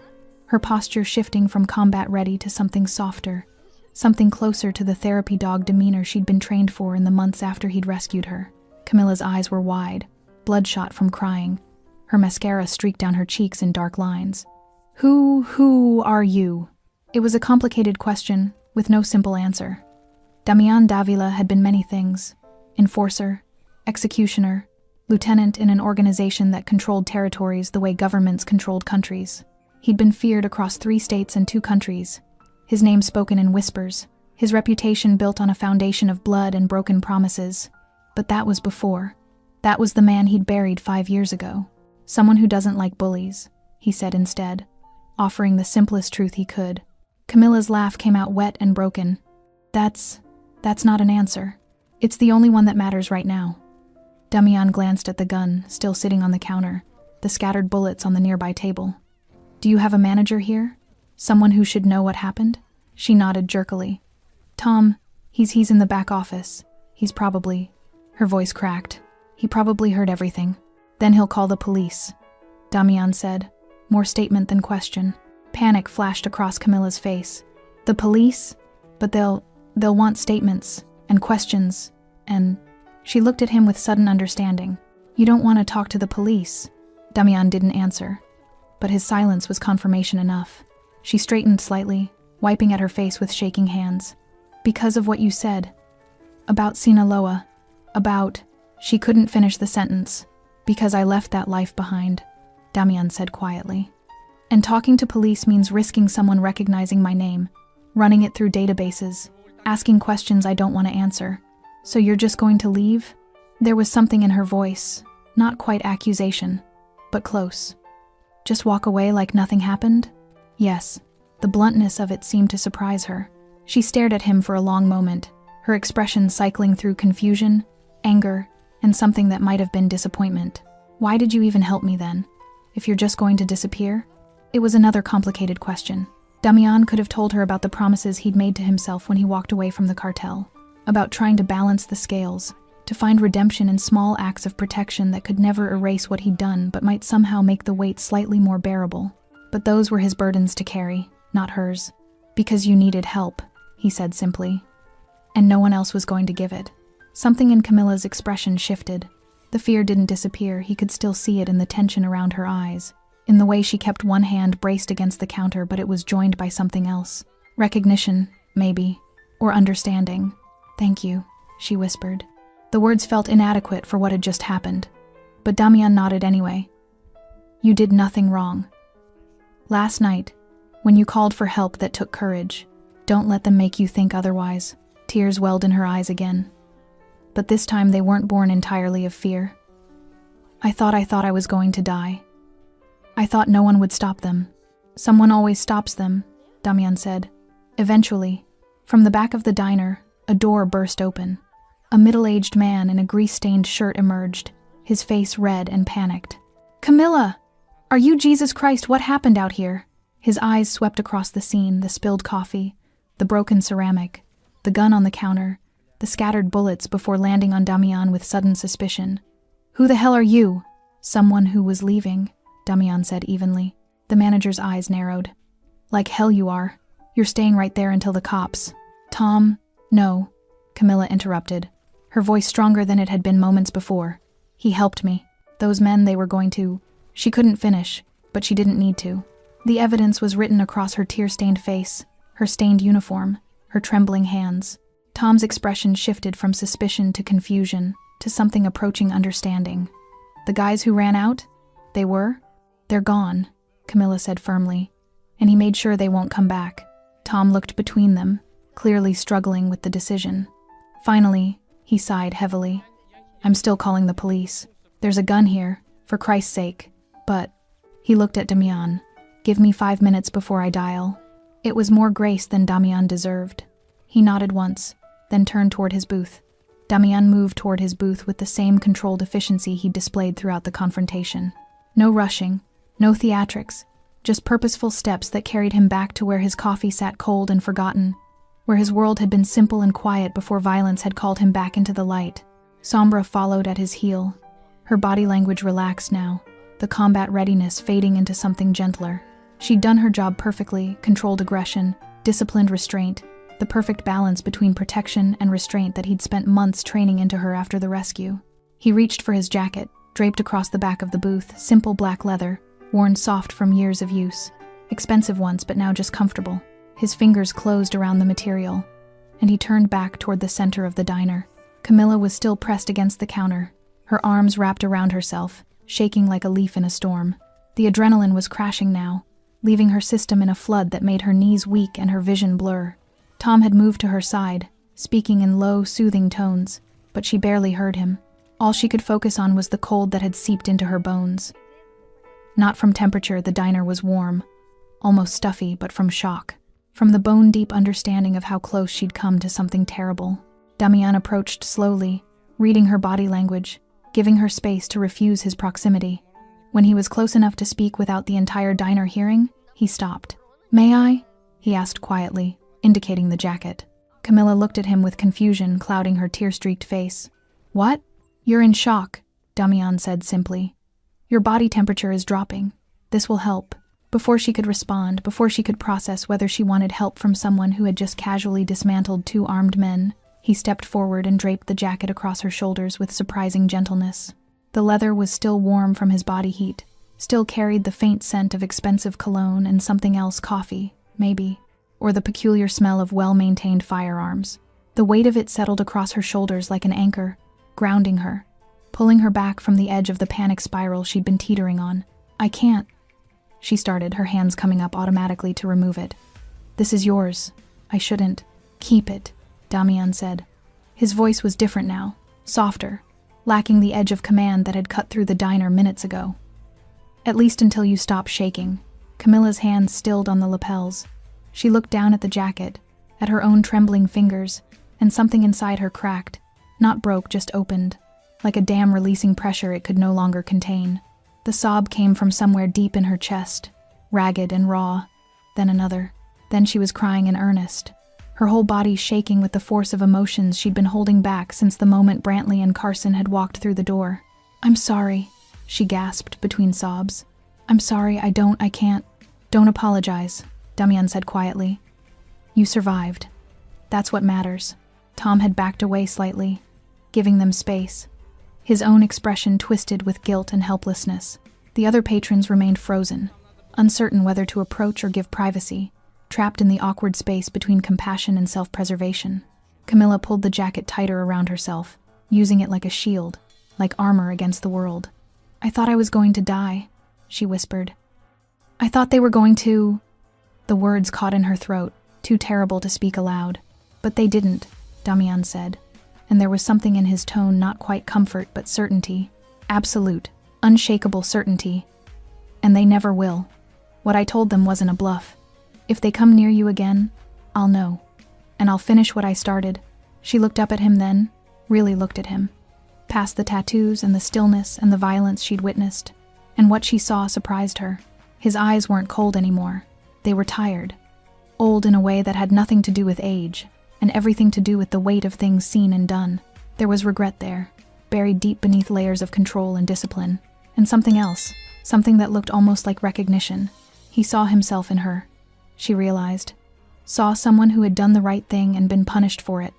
her posture shifting from combat-ready to something softer, something closer to the therapy dog demeanor she'd been trained for in the months after he'd rescued her. Camilla's eyes were wide, bloodshot from crying. Her mascara streaked down her cheeks in dark lines. Who are you?" It was a complicated question, with no simple answer. Damian Davila had been many things: enforcer, executioner, lieutenant in an organization that controlled territories the way governments controlled countries. He'd been feared across 3 states and 2 countries, his name spoken in whispers, his reputation built on a foundation of blood and broken promises. But that was before. That was the man he'd buried 5 years ago. Someone who doesn't like bullies, he said instead, offering the simplest truth he could. Camilla's laugh came out wet and broken. That's not an answer. It's the only one that matters right now. Damian glanced at the gun, still sitting on the counter, the scattered bullets on the nearby table. Do you have a manager here? Someone who should know what happened? She nodded jerkily. Tom, he's in the back office. He's probably... Her voice cracked. He probably heard everything. Then he'll call the police, Damian said, more statement than question. Panic flashed across Camilla's face. The police? But they'll want statements and questions and... She looked at him with sudden understanding. You don't want to talk to the police. Damian didn't answer, but his silence was confirmation enough. She straightened slightly, wiping at her face with shaking hands. Because of what you said. About Sinaloa. About... She couldn't finish the sentence. Because I left that life behind, Damian said quietly. And talking to police means risking someone recognizing my name, running it through databases, asking questions I don't want to answer. So you're just going to leave? There was something in her voice, not quite accusation, but close. Just walk away like nothing happened? Yes. The bluntness of it seemed to surprise her. She stared at him for a long moment, her expression cycling through confusion, anger, and something that might have been disappointment. Why did you even help me then? If you're just going to disappear? It was another complicated question. Damian could have told her about the promises he'd made to himself when he walked away from the cartel, about trying to balance the scales, to find redemption in small acts of protection that could never erase what he'd done but might somehow make the weight slightly more bearable. But those were his burdens to carry, not hers. Because you needed help, he said simply. And no one else was going to give it. Something in Camilla's expression shifted. The fear didn't disappear, he could still see it in the tension around her eyes, in the way she kept one hand braced against the counter but it was joined by something else. Recognition, maybe, or understanding. Thank you, she whispered. The words felt inadequate for what had just happened, but Damian nodded anyway. You did nothing wrong. Last night, when you called for help that took courage, don't let them make you think otherwise. Tears welled in her eyes again. But this time they weren't born entirely of fear. I thought I was going to die. I thought no one would stop them. Someone always stops them, Damian said. Eventually, from the back of the diner, a door burst open. A middle-aged man in a grease-stained shirt emerged, his face red and panicked. Camilla! Are you Jesus Christ? What happened out here? His eyes swept across the scene, the spilled coffee, the broken ceramic, the gun on the counter, the scattered bullets before landing on Damian with sudden suspicion. Who the hell are you? Someone who was leaving, Damian said evenly. The manager's eyes narrowed. Like hell you are. You're staying right there until the cops. Tom, no, Camilla interrupted, her voice stronger than it had been moments before. He helped me. Those men, they were going to... She couldn't finish, but she didn't need to. The evidence was written across her tear-stained face, her stained uniform, her trembling hands. Tom's expression shifted from suspicion to confusion, to something approaching understanding. The guys who ran out? They were? They're gone, Camilla said firmly, and he made sure they won't come back. Tom looked between them, clearly struggling with the decision. Finally, he sighed heavily. I'm still calling the police. There's a gun here, for Christ's sake. But, he looked at Damian. Give me 5 minutes before I dial. It was more grace than Damian deserved. He nodded once, then turned toward his booth. Damian moved toward his booth with the same controlled efficiency he displayed throughout the confrontation. No rushing, no theatrics, just purposeful steps that carried him back to where his coffee sat cold and forgotten, where his world had been simple and quiet before violence had called him back into the light. Sombra followed at his heel. Her body language relaxed now, the combat readiness fading into something gentler. She'd done her job perfectly, controlled aggression, disciplined restraint, the perfect balance between protection and restraint that he'd spent months training into her after the rescue. He reached for his jacket, draped across the back of the booth, simple black leather, worn soft from years of use. Expensive once, but now just comfortable. His fingers closed around the material, and he turned back toward the center of the diner. Camilla was still pressed against the counter, her arms wrapped around herself, shaking like a leaf in a storm. The adrenaline was crashing now, leaving her system in a flood that made her knees weak and her vision blur. Tom had moved to her side, speaking in low, soothing tones, but she barely heard him. All she could focus on was the cold that had seeped into her bones. Not from temperature, the diner was warm, almost stuffy, but from shock. From the bone-deep understanding of how close she'd come to something terrible. Damian approached slowly, reading her body language, giving her space to refuse his proximity. When he was close enough to speak without the entire diner hearing, he stopped. "May I?" he asked quietly, indicating the jacket. Camilla looked at him with confusion clouding her tear-streaked face. "What?" "You're in shock," Damian said simply. "Your body temperature is dropping. This will help." Before she could respond, before she could process whether she wanted help from someone who had just casually dismantled two armed men, he stepped forward and draped the jacket across her shoulders with surprising gentleness. The leather was still warm from his body heat, still carried the faint scent of expensive cologne and something else, coffee, maybe, or the peculiar smell of well-maintained firearms. The weight of it settled across her shoulders like an anchor, grounding her, pulling her back from the edge of the panic spiral she'd been teetering on. "I can't," she started, her hands coming up automatically to remove it. "This is yours. I shouldn't." "Keep it," Damian said. His voice was different now, softer, lacking the edge of command that had cut through the diner minutes ago. "At least until you stop shaking." Camilla's hands stilled on the lapels. She looked down at the jacket, at her own trembling fingers, and something inside her cracked, not broke, just opened, like a dam releasing pressure it could no longer contain. The sob came from somewhere deep in her chest, ragged and raw, then another. Then she was crying in earnest, her whole body shaking with the force of emotions she'd been holding back since the moment Brantley and Carson had walked through the door. "I'm sorry," she gasped between sobs. "I'm sorry, I can't." "Don't apologize," Damian said quietly. "You survived. That's what matters." Tom had backed away slightly, giving them space, his own expression twisted with guilt and helplessness. The other patrons remained frozen, uncertain whether to approach or give privacy, trapped in the awkward space between compassion and self-preservation. Camilla pulled the jacket tighter around herself, using it like a shield, like armor against the world. "I thought I was going to die," she whispered. "I thought they were going to—" The words caught in her throat, too terrible to speak aloud. "But they didn't," Damian said, and there was something in his tone, not quite comfort but certainty, absolute, unshakable certainty. "And they never will. What I told them wasn't a bluff. If they come near you again, I'll know. And I'll finish what I started." She looked up at him then, really looked at him, past the tattoos and the stillness and the violence she'd witnessed, and what she saw surprised her. His eyes weren't cold anymore. They were tired, old in a way that had nothing to do with age, and everything to do with the weight of things seen and done. There was regret there, buried deep beneath layers of control and discipline, and something else, something that looked almost like recognition. He saw himself in her, she realized. Saw someone who had done the right thing and been punished for it.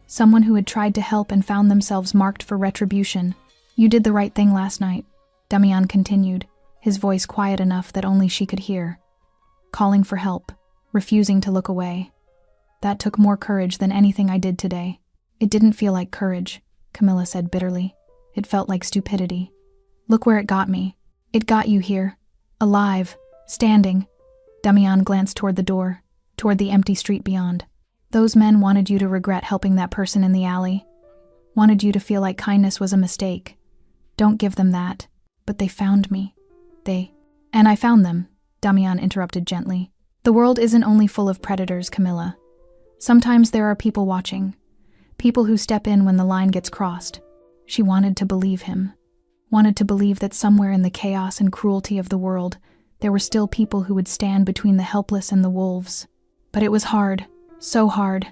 Someone who had tried to help and found themselves marked for retribution. "You did the right thing last night," Damian continued, his voice quiet enough that only she could hear. "Calling for help, refusing to look away. That took more courage than anything I did today." "It didn't feel like courage," Camilla said bitterly. "It felt like stupidity. Look where it got me. It got you here. Alive. Standing." Damian glanced toward the door, toward the empty street beyond. "Those men wanted you to regret helping that person in the alley. Wanted you to feel like kindness was a mistake. Don't give them that. But they found me. And I found them," Damian interrupted gently. "The world isn't only full of predators, Camilla. Sometimes there are people watching. People who step in when the line gets crossed." She wanted to believe him. Wanted to believe that somewhere in the chaos and cruelty of the world, there were still people who would stand between the helpless and the wolves. But it was hard. So hard.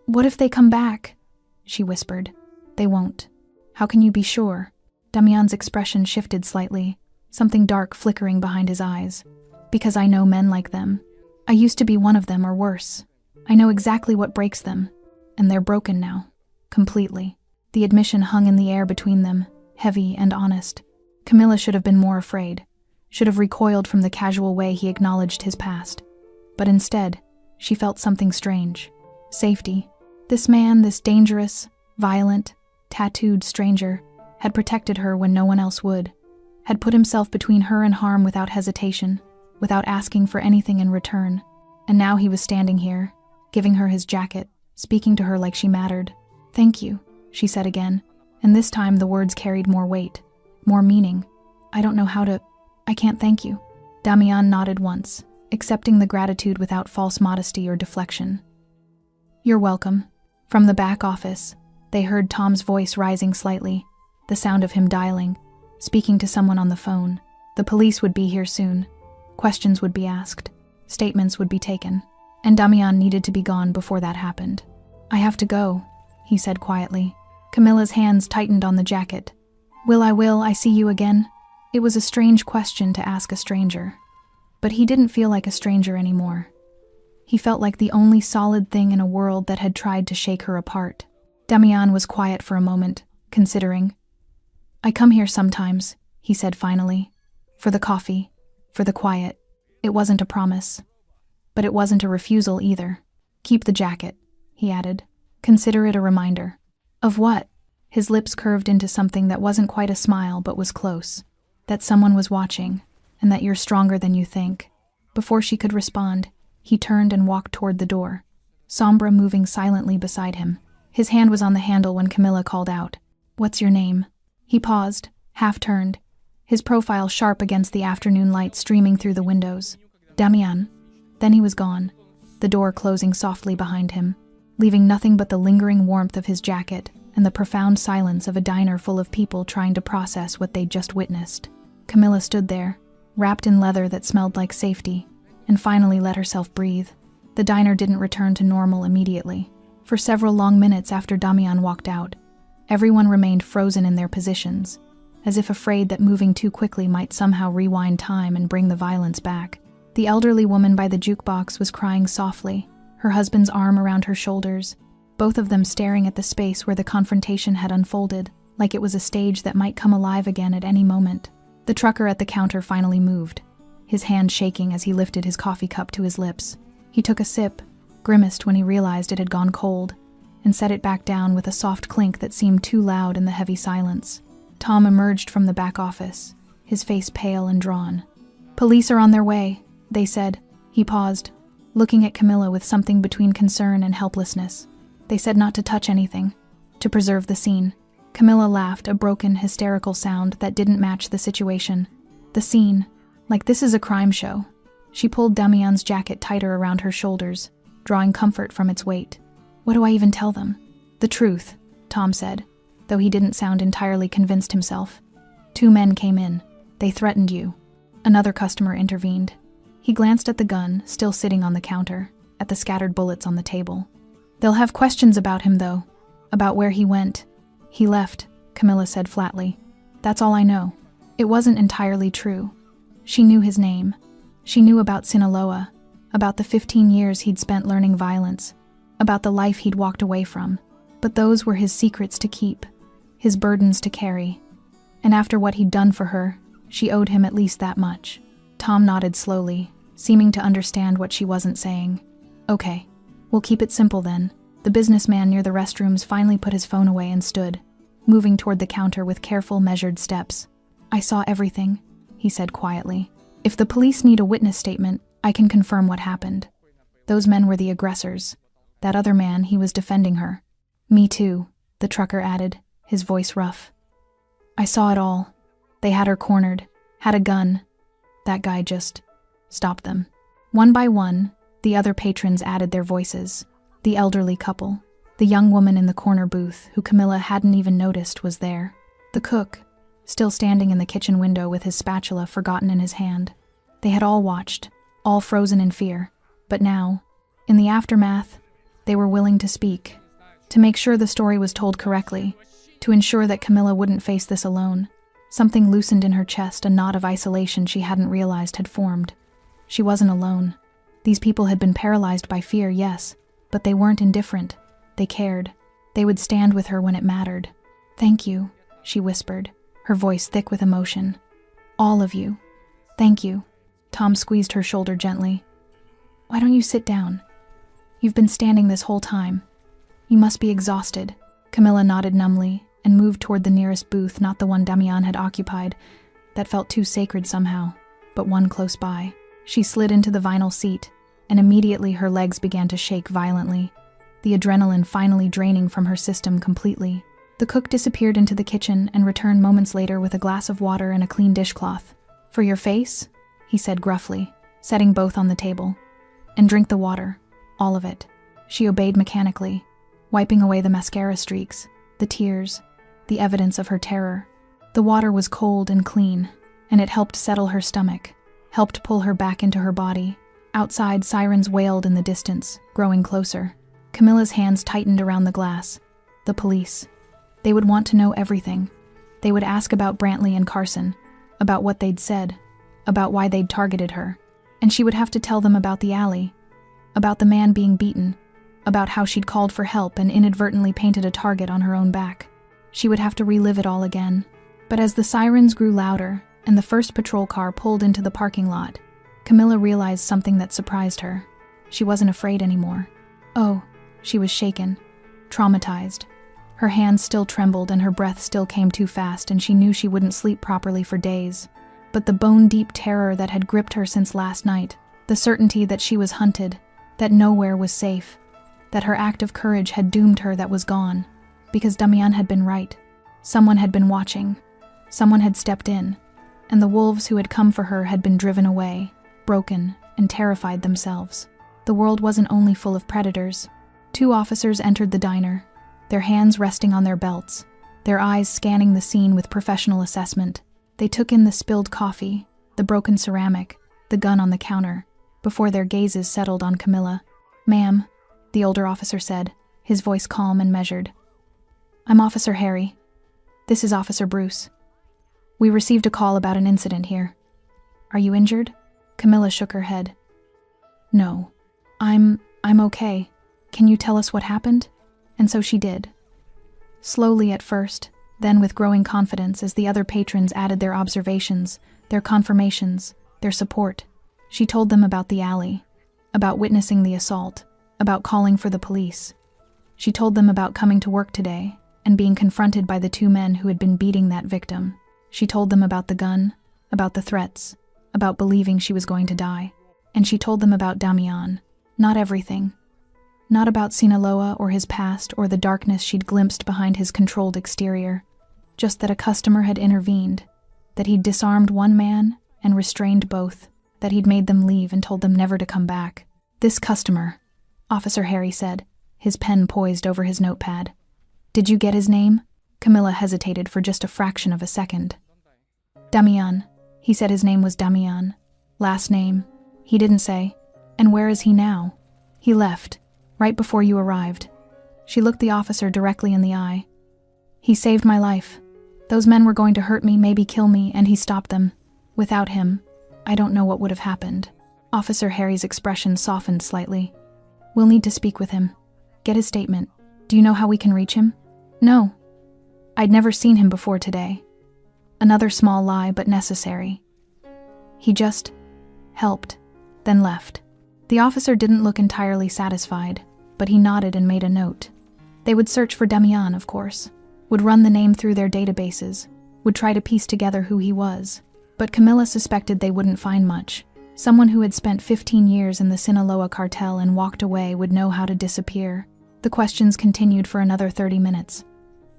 "What if they come back?" she whispered. "They won't." "How can you be sure?" Damian's expression shifted slightly, something dark flickering behind his eyes. "Because I know men like them. I used to be one of them, or worse. I know exactly what breaks them. And they're broken now. Completely." The admission hung in the air between them, heavy and honest. Camilla should have been more afraid, should have recoiled from the casual way he acknowledged his past. But instead, she felt something strange. Safety. This man, this dangerous, violent, tattooed stranger, had protected her when no one else would, had put himself between her and harm without hesitation, without asking for anything in return. And now he was standing here, giving her his jacket, speaking to her like she mattered. "Thank you," she said again, and this time the words carried more weight, more meaning. "I don't know how to..." I can't thank you. Damian nodded once, accepting the gratitude without false modesty or deflection. You're welcome. From the back office, they heard Tom's voice rising slightly, the sound of him dialing, speaking to someone on the phone. The police would be here soon. Questions would be asked. Statements would be taken. And Damian needed to be gone before that happened. I have to go, he said quietly. Camilla's hands tightened on the jacket. Will I see you again? It was a strange question to ask a stranger. But he didn't feel like a stranger anymore. He felt like the only solid thing in a world that had tried to shake her apart. Damian was quiet for a moment, considering. I come here sometimes, he said finally. For the coffee, for the quiet. It wasn't a promise. But it wasn't a refusal either. Keep the jacket, he added. Consider it a reminder. Of what? His lips curved into something that wasn't quite a smile but was close. That someone was watching, and that you're stronger than you think. Before she could respond, he turned and walked toward the door, Sombra moving silently beside him. His hand was on the handle when Camilla called out, What's your name? He paused, half-turned, his profile sharp against the afternoon light streaming through the windows. Damian. Then he was gone, the door closing softly behind him, leaving nothing but the lingering warmth of his jacket and the profound silence of a diner full of people trying to process what they'd just witnessed. Camilla stood there, wrapped in leather that smelled like safety, and finally let herself breathe. The diner didn't return to normal immediately. For several long minutes after Damian walked out, everyone remained frozen in their positions, as if afraid that moving too quickly might somehow rewind time and bring the violence back. The elderly woman by the jukebox was crying softly, her husband's arm around her shoulders, both of them staring at the space where the confrontation had unfolded, like it was a stage that might come alive again at any moment. The trucker at the counter finally moved, his hand shaking as he lifted his coffee cup to his lips. He took a sip, grimaced when he realized it had gone cold, and set it back down with a soft clink that seemed too loud in the heavy silence. Tom emerged from the back office, his face pale and drawn. Police are on their way, they said. He paused, looking at Camilla with something between concern and helplessness. They said not to touch anything, to preserve the scene. Camilla laughed, a broken, hysterical sound that didn't match the situation. The scene. Like this is a crime show. She pulled Damian's jacket tighter around her shoulders, drawing comfort from its weight. What do I even tell them? The truth, Tom said, though he didn't sound entirely convinced himself. 2 men came in. They threatened you. Another customer intervened. He glanced at the gun, still sitting on the counter, at the scattered bullets on the table. They'll have questions about him, though. About where he went. He left, Camilla said flatly. That's all I know. It wasn't entirely true. She knew his name. She knew about Sinaloa, about the 15 years he'd spent learning violence, about the life he'd walked away from. But those were his secrets to keep, his burdens to carry. And after what he'd done for her, she owed him at least that much. Tom nodded slowly, seeming to understand what she wasn't saying. Okay, we'll keep it simple then. The businessman near the restrooms finally put his phone away and stood, moving toward the counter with careful, measured steps. I saw everything, he said quietly. If the police need a witness statement, I can confirm what happened. Those men were the aggressors. That other man, he was defending her. Me too, the trucker added, his voice rough. I saw it all. They had her cornered, had a gun. That guy just stopped them. One by one, the other patrons added their voices. The elderly couple, the young woman in the corner booth who Camilla hadn't even noticed was there. The cook, still standing in the kitchen window with his spatula forgotten in his hand. They had all watched, all frozen in fear. But now, in the aftermath, they were willing to speak, to make sure the story was told correctly, to ensure that Camilla wouldn't face this alone. Something loosened in her chest, a knot of isolation she hadn't realized had formed. She wasn't alone. These people had been paralyzed by fear, yes, but they weren't indifferent. They cared. They would stand with her when it mattered. Thank you, she whispered, her voice thick with emotion. All of you. Thank you. Tom squeezed her shoulder gently. Why don't you sit down? You've been standing this whole time. You must be exhausted. Camilla nodded numbly and moved toward the nearest booth, not the one Damian had occupied, that felt too sacred somehow, but one close by. She slid into the vinyl seat, and immediately her legs began to shake violently, the adrenaline finally draining from her system completely. The cook disappeared into the kitchen and returned moments later with a glass of water and a clean dishcloth. For your face, he said gruffly, setting both on the table. And drink the water, all of it. She obeyed mechanically, wiping away the mascara streaks, the tears, the evidence of her terror. The water was cold and clean, and it helped settle her stomach, helped pull her back into her body. Outside, sirens wailed in the distance, growing closer. Camilla's hands tightened around the glass. The police. They would want to know everything. They would ask about Brantley and Carson, about what they'd said, about why they'd targeted her. And she would have to tell them about the alley, about the man being beaten, about how she'd called for help and inadvertently painted a target on her own back. She would have to relive it all again. But as the sirens grew louder and the first patrol car pulled into the parking lot, Camilla realized something that surprised her. She wasn't afraid anymore. Oh, she was shaken, traumatized. Her hands still trembled and her breath still came too fast, and she knew she wouldn't sleep properly for days. But the bone-deep terror that had gripped her since last night, the certainty that she was hunted, that nowhere was safe, that her act of courage had doomed her, that was gone. Because Damian had been right. Someone had been watching. Someone had stepped in, and the wolves who had come for her had been driven away, broken, and terrified themselves. The world wasn't only full of predators. 2 officers entered the diner, their hands resting on their belts, their eyes scanning the scene with professional assessment. They took in the spilled coffee, the broken ceramic, the gun on the counter, before their gazes settled on Camilla. "Ma'am," the older officer said, his voice calm and measured. "I'm Officer Harry. This is Officer Bruce. We received a call about an incident here. Are you injured?" Camilla shook her head. "No. I'm okay. Can you tell us what happened?" And so she did. Slowly at first, then with growing confidence as the other patrons added their observations, their confirmations, their support. She told them about the alley, about witnessing the assault, about calling for the police. She told them about coming to work today and being confronted by the 2 men who had been beating that victim. She told them about the gun, about the threats, about believing she was going to die. And she told them about Damian. Not everything. Not about Sinaloa or his past or the darkness she'd glimpsed behind his controlled exterior. Just that a customer had intervened, that he'd disarmed one man and restrained both, that he'd made them leave and told them never to come back. "This customer," Officer Harry said, his pen poised over his notepad. "Did you get his name?" Camilla hesitated for just a fraction of a second. "Damian. He said his name was Damian. Last name, he didn't say. And where is he now?" "He left, right before you arrived." She looked the officer directly in the eye. "He saved my life. Those men were going to hurt me, maybe kill me, and he stopped them. Without him, I don't know what would have happened." Officer Harry's expression softened slightly. "We'll need to speak with him. Get his statement. Do you know how we can reach him?" "No. I'd never seen him before today." Another small lie, but necessary. "He just helped, then left." The officer didn't look entirely satisfied, but he nodded and made a note. They would search for Damian, of course, would run the name through their databases, would try to piece together who he was. But Camilla suspected they wouldn't find much. Someone who had spent 15 years in the Sinaloa cartel and walked away would know how to disappear. The questions continued for another 30 minutes.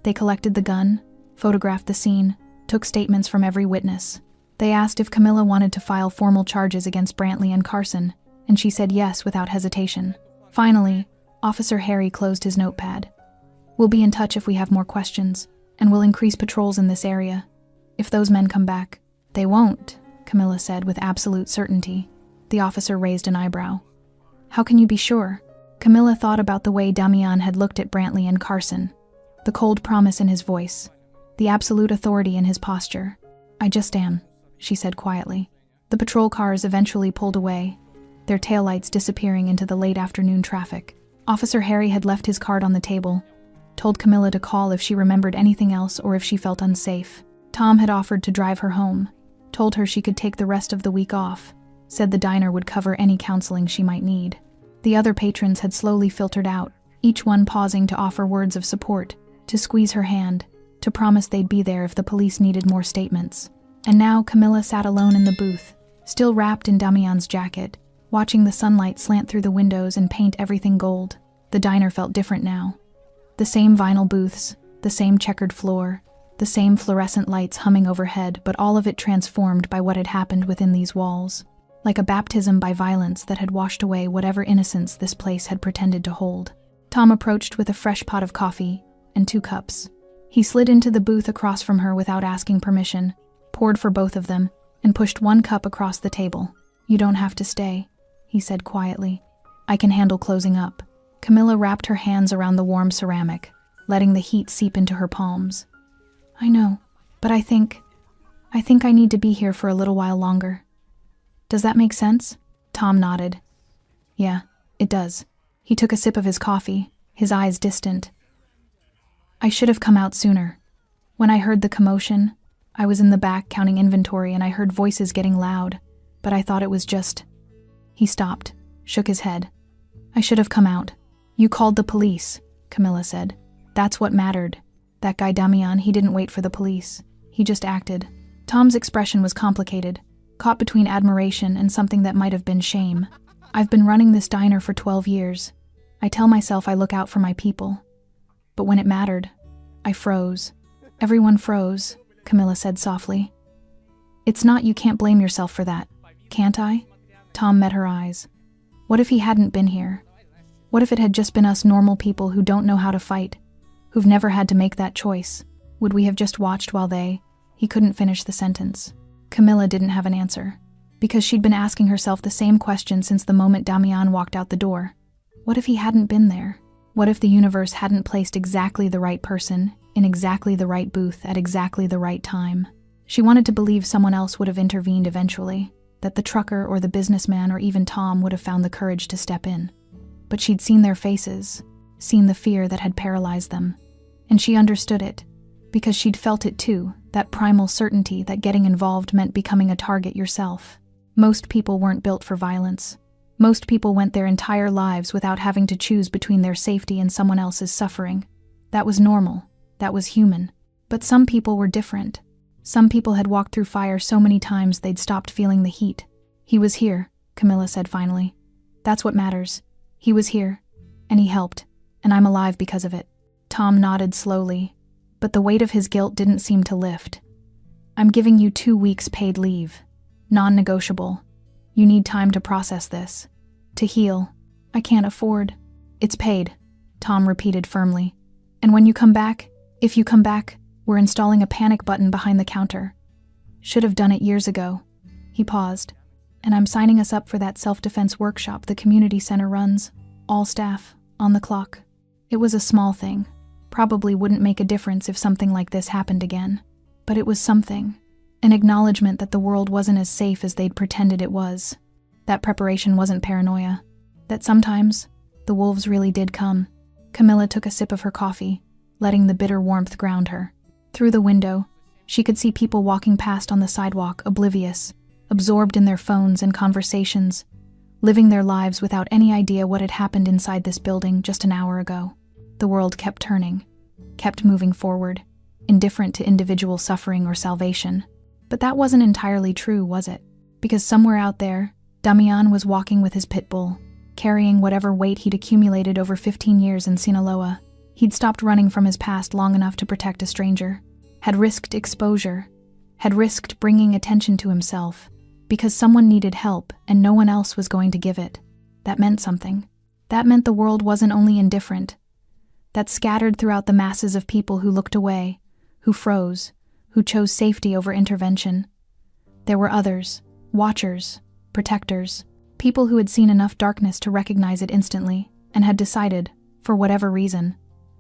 They collected the gun, photographed the scene, took statements from every witness. They asked if Camilla wanted to file formal charges against Brantley and Carson, and she said yes without hesitation. Finally, Officer Harry closed his notepad. "We'll be in touch if we have more questions, and we'll increase patrols in this area. If those men come back." "They won't," Camilla said with absolute certainty. The officer raised an eyebrow. "How can you be sure?" Camilla thought about the way Damian had looked at Brantley and Carson, the cold promise in his voice, the absolute authority in his posture. "I just am," she said quietly. The patrol cars eventually pulled away, their taillights disappearing into the late afternoon traffic. Officer Harry had left his card on the table, told Camilla to call if she remembered anything else or if she felt unsafe. Tom had offered to drive her home, told her she could take the rest of the week off, said the diner would cover any counseling she might need. The other patrons had slowly filtered out, each one pausing to offer words of support, to squeeze her hand, to promise they'd be there if the police needed more statements. And now Camilla sat alone in the booth, still wrapped in Damian's jacket, watching the sunlight slant through the windows and paint everything gold. The diner felt different now. The same vinyl booths, the same checkered floor, the same fluorescent lights humming overhead, but all of it transformed by what had happened within these walls, like a baptism by violence that had washed away whatever innocence this place had pretended to hold. Tom approached with a fresh pot of coffee and 2 cups. He slid into the booth across from her without asking permission, poured for both of them, and pushed 1 cup across the table. "You don't have to stay," he said quietly. "I can handle closing up." Camilla wrapped her hands around the warm ceramic, letting the heat seep into her palms. "I know, but I think I need to be here for a little while longer." "Does that make sense?" Tom nodded. "Yeah, it does." He took a sip of his coffee, his eyes distant. "I should have come out sooner. When I heard the commotion, I was in the back counting inventory and I heard voices getting loud, but I thought it was just..." He stopped, shook his head. "I should have come out." "You called the police," Camilla said. "That's what mattered. That guy Damian, he didn't wait for the police. He just acted." Tom's expression was complicated, caught between admiration and something that might have been shame. "I've been running this diner for 12 years. I tell myself I look out for my people. But when it mattered, I froze." "Everyone froze," Camilla said softly. "It's not you can't blame yourself for that, can't I?" Tom met her eyes. "What if he hadn't been here? What if it had just been us normal people who don't know how to fight, who've never had to make that choice? Would we have just watched while they..." He couldn't finish the sentence. Camilla didn't have an answer, because she'd been asking herself the same question since the moment Damian walked out the door. What if he hadn't been there? What if the universe hadn't placed exactly the right person in exactly the right booth at exactly the right time? She wanted to believe someone else would have intervened eventually, that the trucker or the businessman or even Tom would have found the courage to step in. But she'd seen their faces, seen the fear that had paralyzed them. And she understood it, because she'd felt it too, that primal certainty that getting involved meant becoming a target yourself. Most people weren't built for violence. Most people went their entire lives without having to choose between their safety and someone else's suffering. That was normal. That was human. But some people were different. Some people had walked through fire so many times they'd stopped feeling the heat. "He was here," Camilla said finally. "That's what matters. He was here, and he helped, and I'm alive because of it." Tom nodded slowly, but the weight of his guilt didn't seem to lift. "I'm giving you 2 weeks paid leave. Non-negotiable. You need time to process this. To heal. I can't afford..." "It's paid," Tom repeated firmly. "And when you come back, if you come back, we're installing a panic button behind the counter. Should have done it years ago." He paused. "And I'm signing us up for that self-defense workshop the community center runs. All staff, on the clock." It was a small thing. Probably wouldn't make a difference if something like this happened again. But it was something. An acknowledgement that the world wasn't as safe as they'd pretended it was. That preparation wasn't paranoia. That sometimes, the wolves really did come. Camilla took a sip of her coffee, letting the bitter warmth ground her. Through the window, she could see people walking past on the sidewalk, oblivious, absorbed in their phones and conversations, living their lives without any idea what had happened inside this building just an hour ago. The world kept turning, kept moving forward, indifferent to individual suffering or salvation. But that wasn't entirely true, was it? Because somewhere out there, Damian was walking with his Pitbull, carrying whatever weight he'd accumulated over 15 years in Sinaloa. He'd stopped running from his past long enough to protect a stranger, had risked exposure, had risked bringing attention to himself, because someone needed help and no one else was going to give it. That meant something. That meant the world wasn't only indifferent. That scattered throughout the masses of people who looked away, who froze, who chose safety over intervention. There were others, watchers, protectors, people who had seen enough darkness to recognize it instantly and had decided, for whatever reason,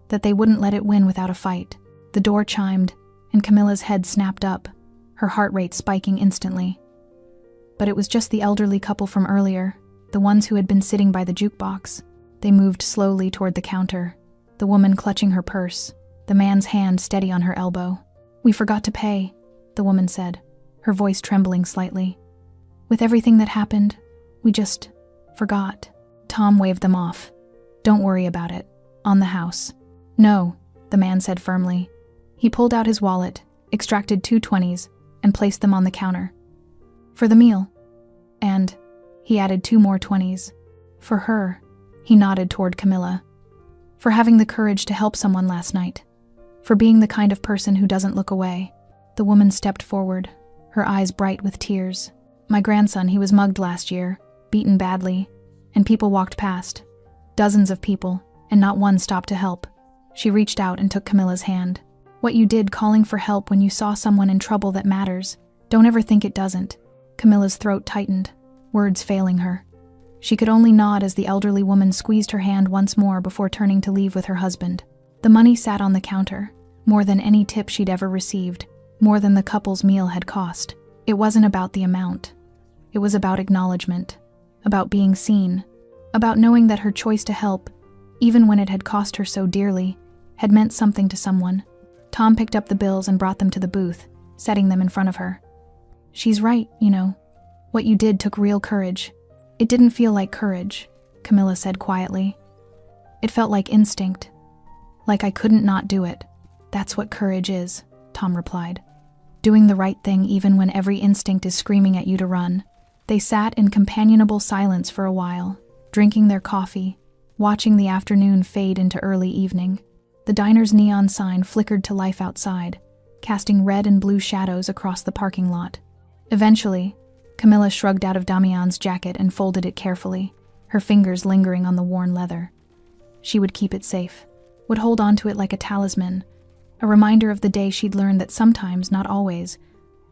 that they wouldn't let it win without a fight. The door chimed, and Camilla's head snapped up, her heart rate spiking instantly. But it was just the elderly couple from earlier, the ones who had been sitting by the jukebox. They moved slowly toward the counter, the woman clutching her purse, the man's hand steady on her elbow. "We forgot to pay," the woman said, her voice trembling slightly. "With everything that happened, we just forgot." Tom waved them off. "Don't worry about it. On the house." "No," the man said firmly. He pulled out his wallet, extracted 2 20s, and placed them on the counter. "For the meal." And he added 2 more 20s. "For her," he nodded toward Camilla. "For having the courage to help someone last night. For being the kind of person who doesn't look away. The woman stepped forward, her eyes bright with tears. My grandson, he was mugged last year, beaten badly, and people walked past. Dozens of people, and not one stopped to help. She reached out and took Camilla's hand. What you did calling for help when you saw someone in trouble that matters. Don't ever think it doesn't. Camilla's throat tightened, words failing her. She could only nod as the elderly woman squeezed her hand once more before turning to leave with her husband. The money sat on the counter, more than any tip she'd ever received, more than the couple's meal had cost. It wasn't about the amount. It was about acknowledgement, about being seen, about knowing that her choice to help, even when it had cost her so dearly, had meant something to someone. Tom picked up the bills and brought them to the booth, setting them in front of her. She's right, you know. What you did took real courage. It didn't feel like courage, Camilla said quietly. It felt like instinct. Like I couldn't not do it. That's what courage is, Tom replied. Doing the right thing even when every instinct is screaming at you to run. They sat in companionable silence for a while, drinking their coffee, watching the afternoon fade into early evening. The diner's neon sign flickered to life outside, casting red and blue shadows across the parking lot. Eventually, Camilla shrugged out of Damian's jacket and folded it carefully, her fingers lingering on the worn leather. She would keep it safe, would hold on to it like a talisman, a reminder of the day she'd learned that sometimes, not always,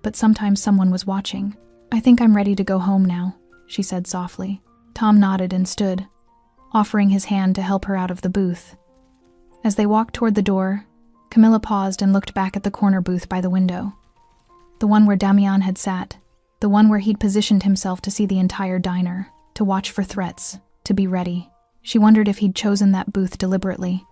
but sometimes someone was watching. I think I'm ready to go home now, she said softly. Tom nodded and stood, offering his hand to help her out of the booth. As they walked toward the door, Camilla paused and looked back at the corner booth by the window. The one where Damian had sat, the one where he'd positioned himself to see the entire diner, to watch for threats, to be ready. She wondered if he'd chosen that booth deliberately,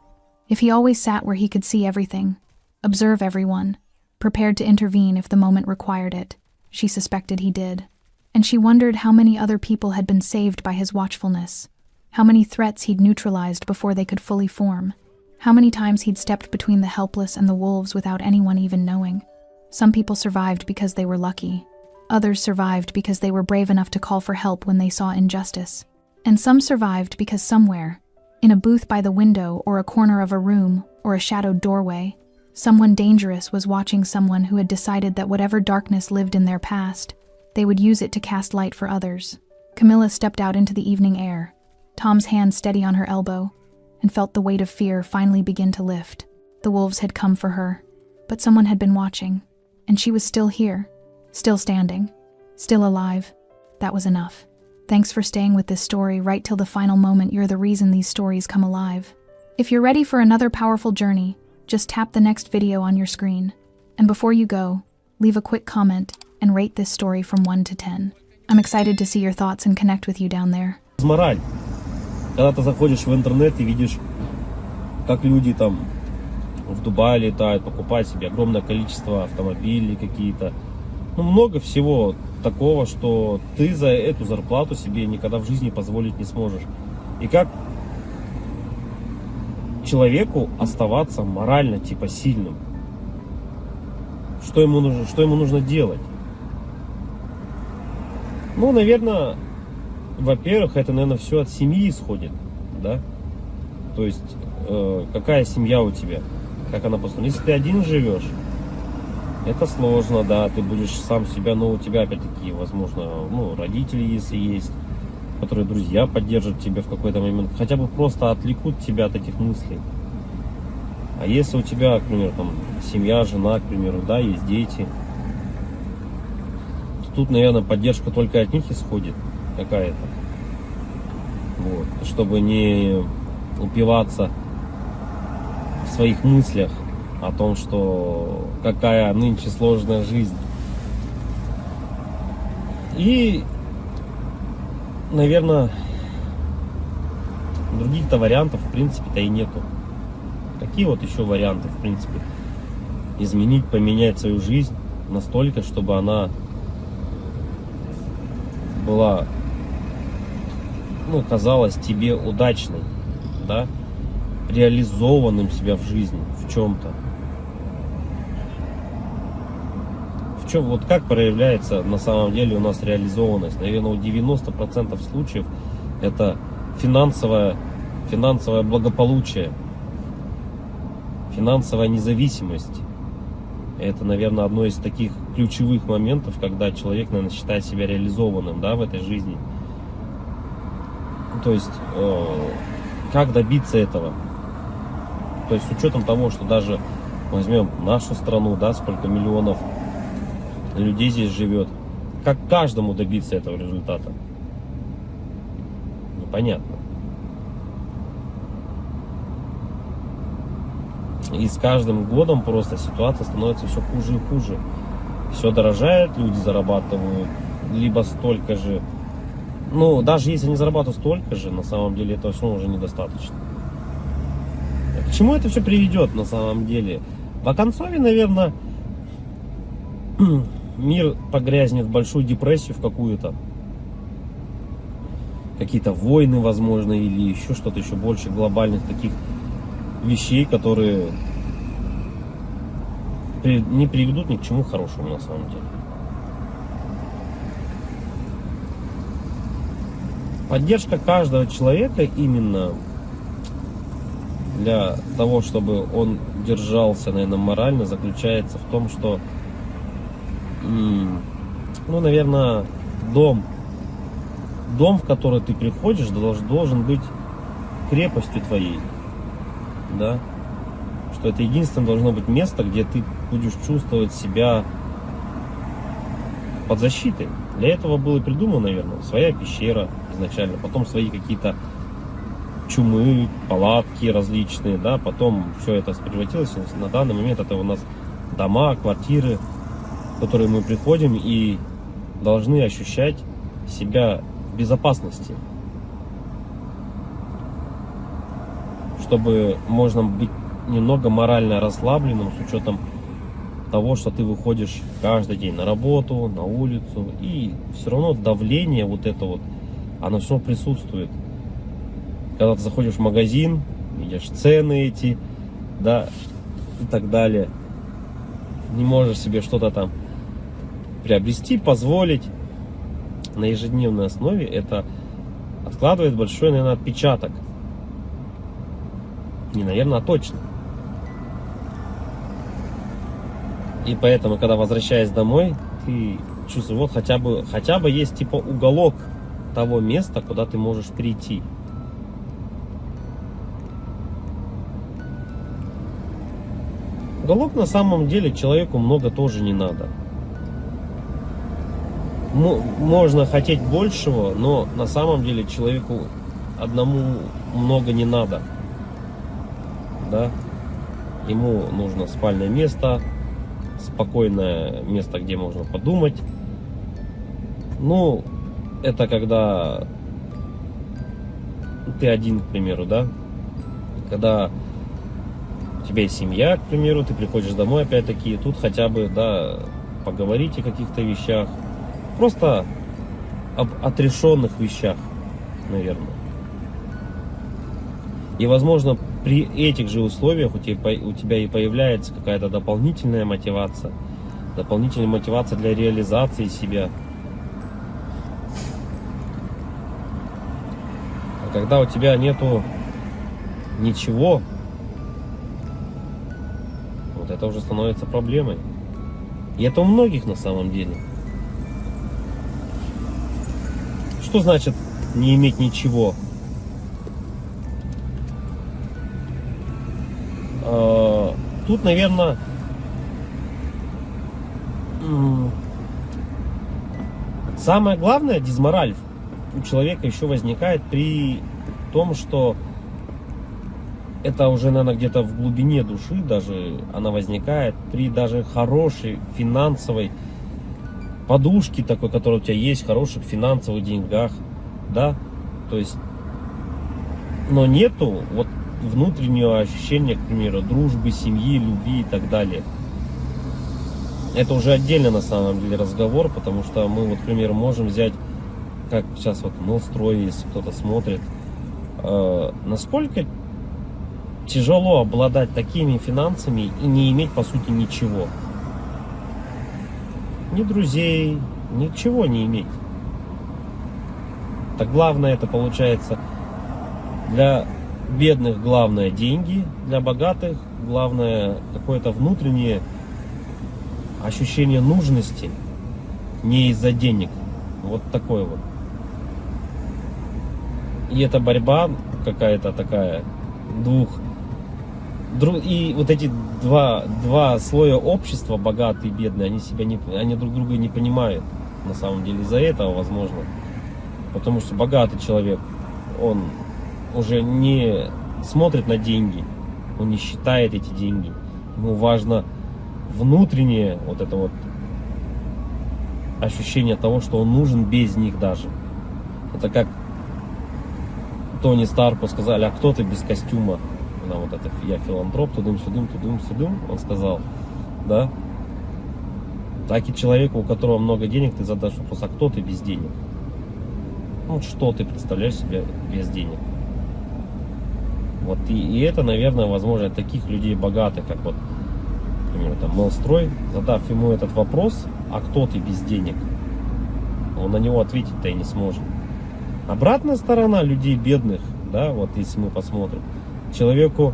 if he always sat where he could see everything, observe everyone, prepared to intervene if the moment required it. She suspected he did. And she wondered how many other people had been saved by his watchfulness, how many threats he'd neutralized before they could fully form, how many times he'd stepped between the helpless and the wolves without anyone even knowing. Some people survived because they were lucky. Others survived because they were brave enough to call for help when they saw injustice. And some survived because somewhere, in a booth by the window or a corner of a room or a shadowed doorway, someone dangerous was watching someone who had decided that whatever darkness lived in their past, they would use it to cast light for others. Camilla stepped out into the evening air, Tom's hand steady on her elbow, and felt the weight of fear finally begin to lift. The wolves had come for her, but someone had been watching, and she was still here, still standing, still alive. That was enough. Thanks for staying with this story right till the final moment. You're the reason these stories come alive. If you're ready for another powerful journey, just tap the next video on your screen. And before you go, leave a quick comment and rate this story from 1 to 10. I'm excited to see your thoughts and connect with you down there. Мораль. Когда ты заходишь в интернет и видишь, как люди там в Дубае летают, покупают себе огромное количество автомобилей какие-то. Ну, много всего такого, что ты за эту зарплату себе никогда в жизни позволить не сможешь. И как человеку оставаться морально типа сильным? Что ему нужно делать? Ну, наверное, во-первых, это, наверное, все от семьи исходит, да? То есть, какая семья у тебя, как она построена. Если ты один живешь, это сложно, да, ты будешь сам себя, но у тебя, опять-таки, возможно, ну, родители, если есть, которые, друзья, поддержат тебя в какой-то момент, хотя бы просто отвлекут тебя от этих мыслей. А если у тебя, к примеру, там, семья, жена, к примеру, да, есть дети, тут, наверное, поддержка только от них исходит какая-то. Вот. Чтобы не упиваться в своих мыслях о том, что какая нынче сложная жизнь. И, наверное, других-то вариантов, в принципе-то, и нету. Какие вот еще варианты, в принципе, изменить, поменять свою жизнь настолько, чтобы она была, ну, казалась тебе удачной, да, реализованным себя в жизни, в чем-то. В чем, вот как проявляется на самом деле у нас реализованность? Наверное, у 90% случаев это финансовое благополучие. финансовая независимость. Это, наверное, одно из таких ключевых моментов, когда человек, наверное, считает себя реализованным, да, в этой жизни. То есть, как добиться этого? То есть, с учетом того, что даже возьмем нашу страну, да, сколько миллионов людей здесь живет, как каждому добиться этого результата? Непонятно. И с каждым годом просто ситуация становится все хуже и хуже. Все дорожает, люди зарабатывают либо столько же. Ну, даже если они зарабатывают столько же, на самом деле этого все уже недостаточно. К чему это все приведет на самом деле? В оконцове, наверное, мир погрязнет в большую депрессию в какую-то. Какие-то войны, возможно, или еще что-то еще больше глобальных таких вещей, которые не приведут ни к чему хорошему на самом деле. Поддержка каждого человека именно для того, чтобы он держался, наверное, морально, заключается в том, что, ну, наверное, дом, в который ты приходишь, должен быть крепостью твоей. Да? Что это единственное должно быть место, где ты будешь чувствовать себя под защитой. Для этого было придумано, наверное, своя пещера изначально, потом свои какие-то чумы, палатки различные, да, потом все это превратилось. На данный момент это у нас дома, квартиры, в которые мы приходим и должны ощущать себя в безопасности. Чтобы можно быть немного морально расслабленным с учетом того, что ты выходишь каждый день на работу, на улицу, и все равно давление вот это вот, оно все равно присутствует. Когда ты заходишь в магазин, видишь цены эти, да, и так далее, не можешь себе что-то там приобрести, позволить на ежедневной основе, это откладывает большой, наверное, отпечаток. Не, наверное, а точно. И поэтому, когда возвращаясь домой, ты чувствуешь, вот хотя бы есть типа уголок того места, куда ты можешь прийти. Уголок на самом деле человеку много тоже не надо. Можно хотеть большего, но на самом деле человеку одному много не надо. Да? Ему нужно спальное место, спокойное место, где можно подумать. Ну, это когда ты один, к примеру, да? Когда у тебя есть семья, к примеру, ты приходишь домой, опять-таки, тут хотя бы, да, поговорить о каких-то вещах. Просто об отрешенных вещах, наверное. И, возможно, при этих же условиях у тебя и появляется какая-то дополнительная мотивация для реализации себя. А когда у тебя нету ничего, вот это уже становится проблемой. И это у многих на самом деле. Что значит не иметь ничего? Тут, наверное, самое главное, дизмораль у человека еще возникает при том, что это уже, наверное, где-то в глубине души даже она возникает при даже хорошей финансовой подушке такой, которая у тебя есть, хороших финансовых деньгах, да, то есть, но нету вот внутреннего ощущения, к примеру, дружбы, семьи, любви и так далее. Это уже отдельно на самом деле разговор, потому что мы, вот, к примеру, можем взять, как сейчас вот Мелстрой, если кто-то смотрит, насколько тяжело обладать такими финансами и не иметь, по сути, ничего. Ни друзей, ничего не иметь. Так главное это получается для бедных главное деньги, для богатых главное какое-то внутреннее ощущение нужности, не из-за денег. Вот такой вот. И эта борьба какая-то такая и вот эти два слоя общества, богатые и бедные, они друг друга не понимают. На самом деле из-за этого, возможно. Потому что богатый человек, он уже не смотрит на деньги, он не считает эти деньги. Ему важно внутреннее вот это вот ощущение того, что он нужен без них даже. Это как Тони Старку сказали: а кто ты без костюма? На вот это я филантроп, тудым-сюдым, он сказал, да? Так и человеку, у которого много денег, ты задашь вопрос: а кто ты без денег? Ну, что ты представляешь себе без денег? Вот и это, наверное, возможно, таких людей богатых, как вот, например, там, Мелстрой, задав ему этот вопрос: а кто ты без денег? Он на него ответить-то и не сможет. Обратная сторона людей бедных, да, вот если мы посмотрим, человеку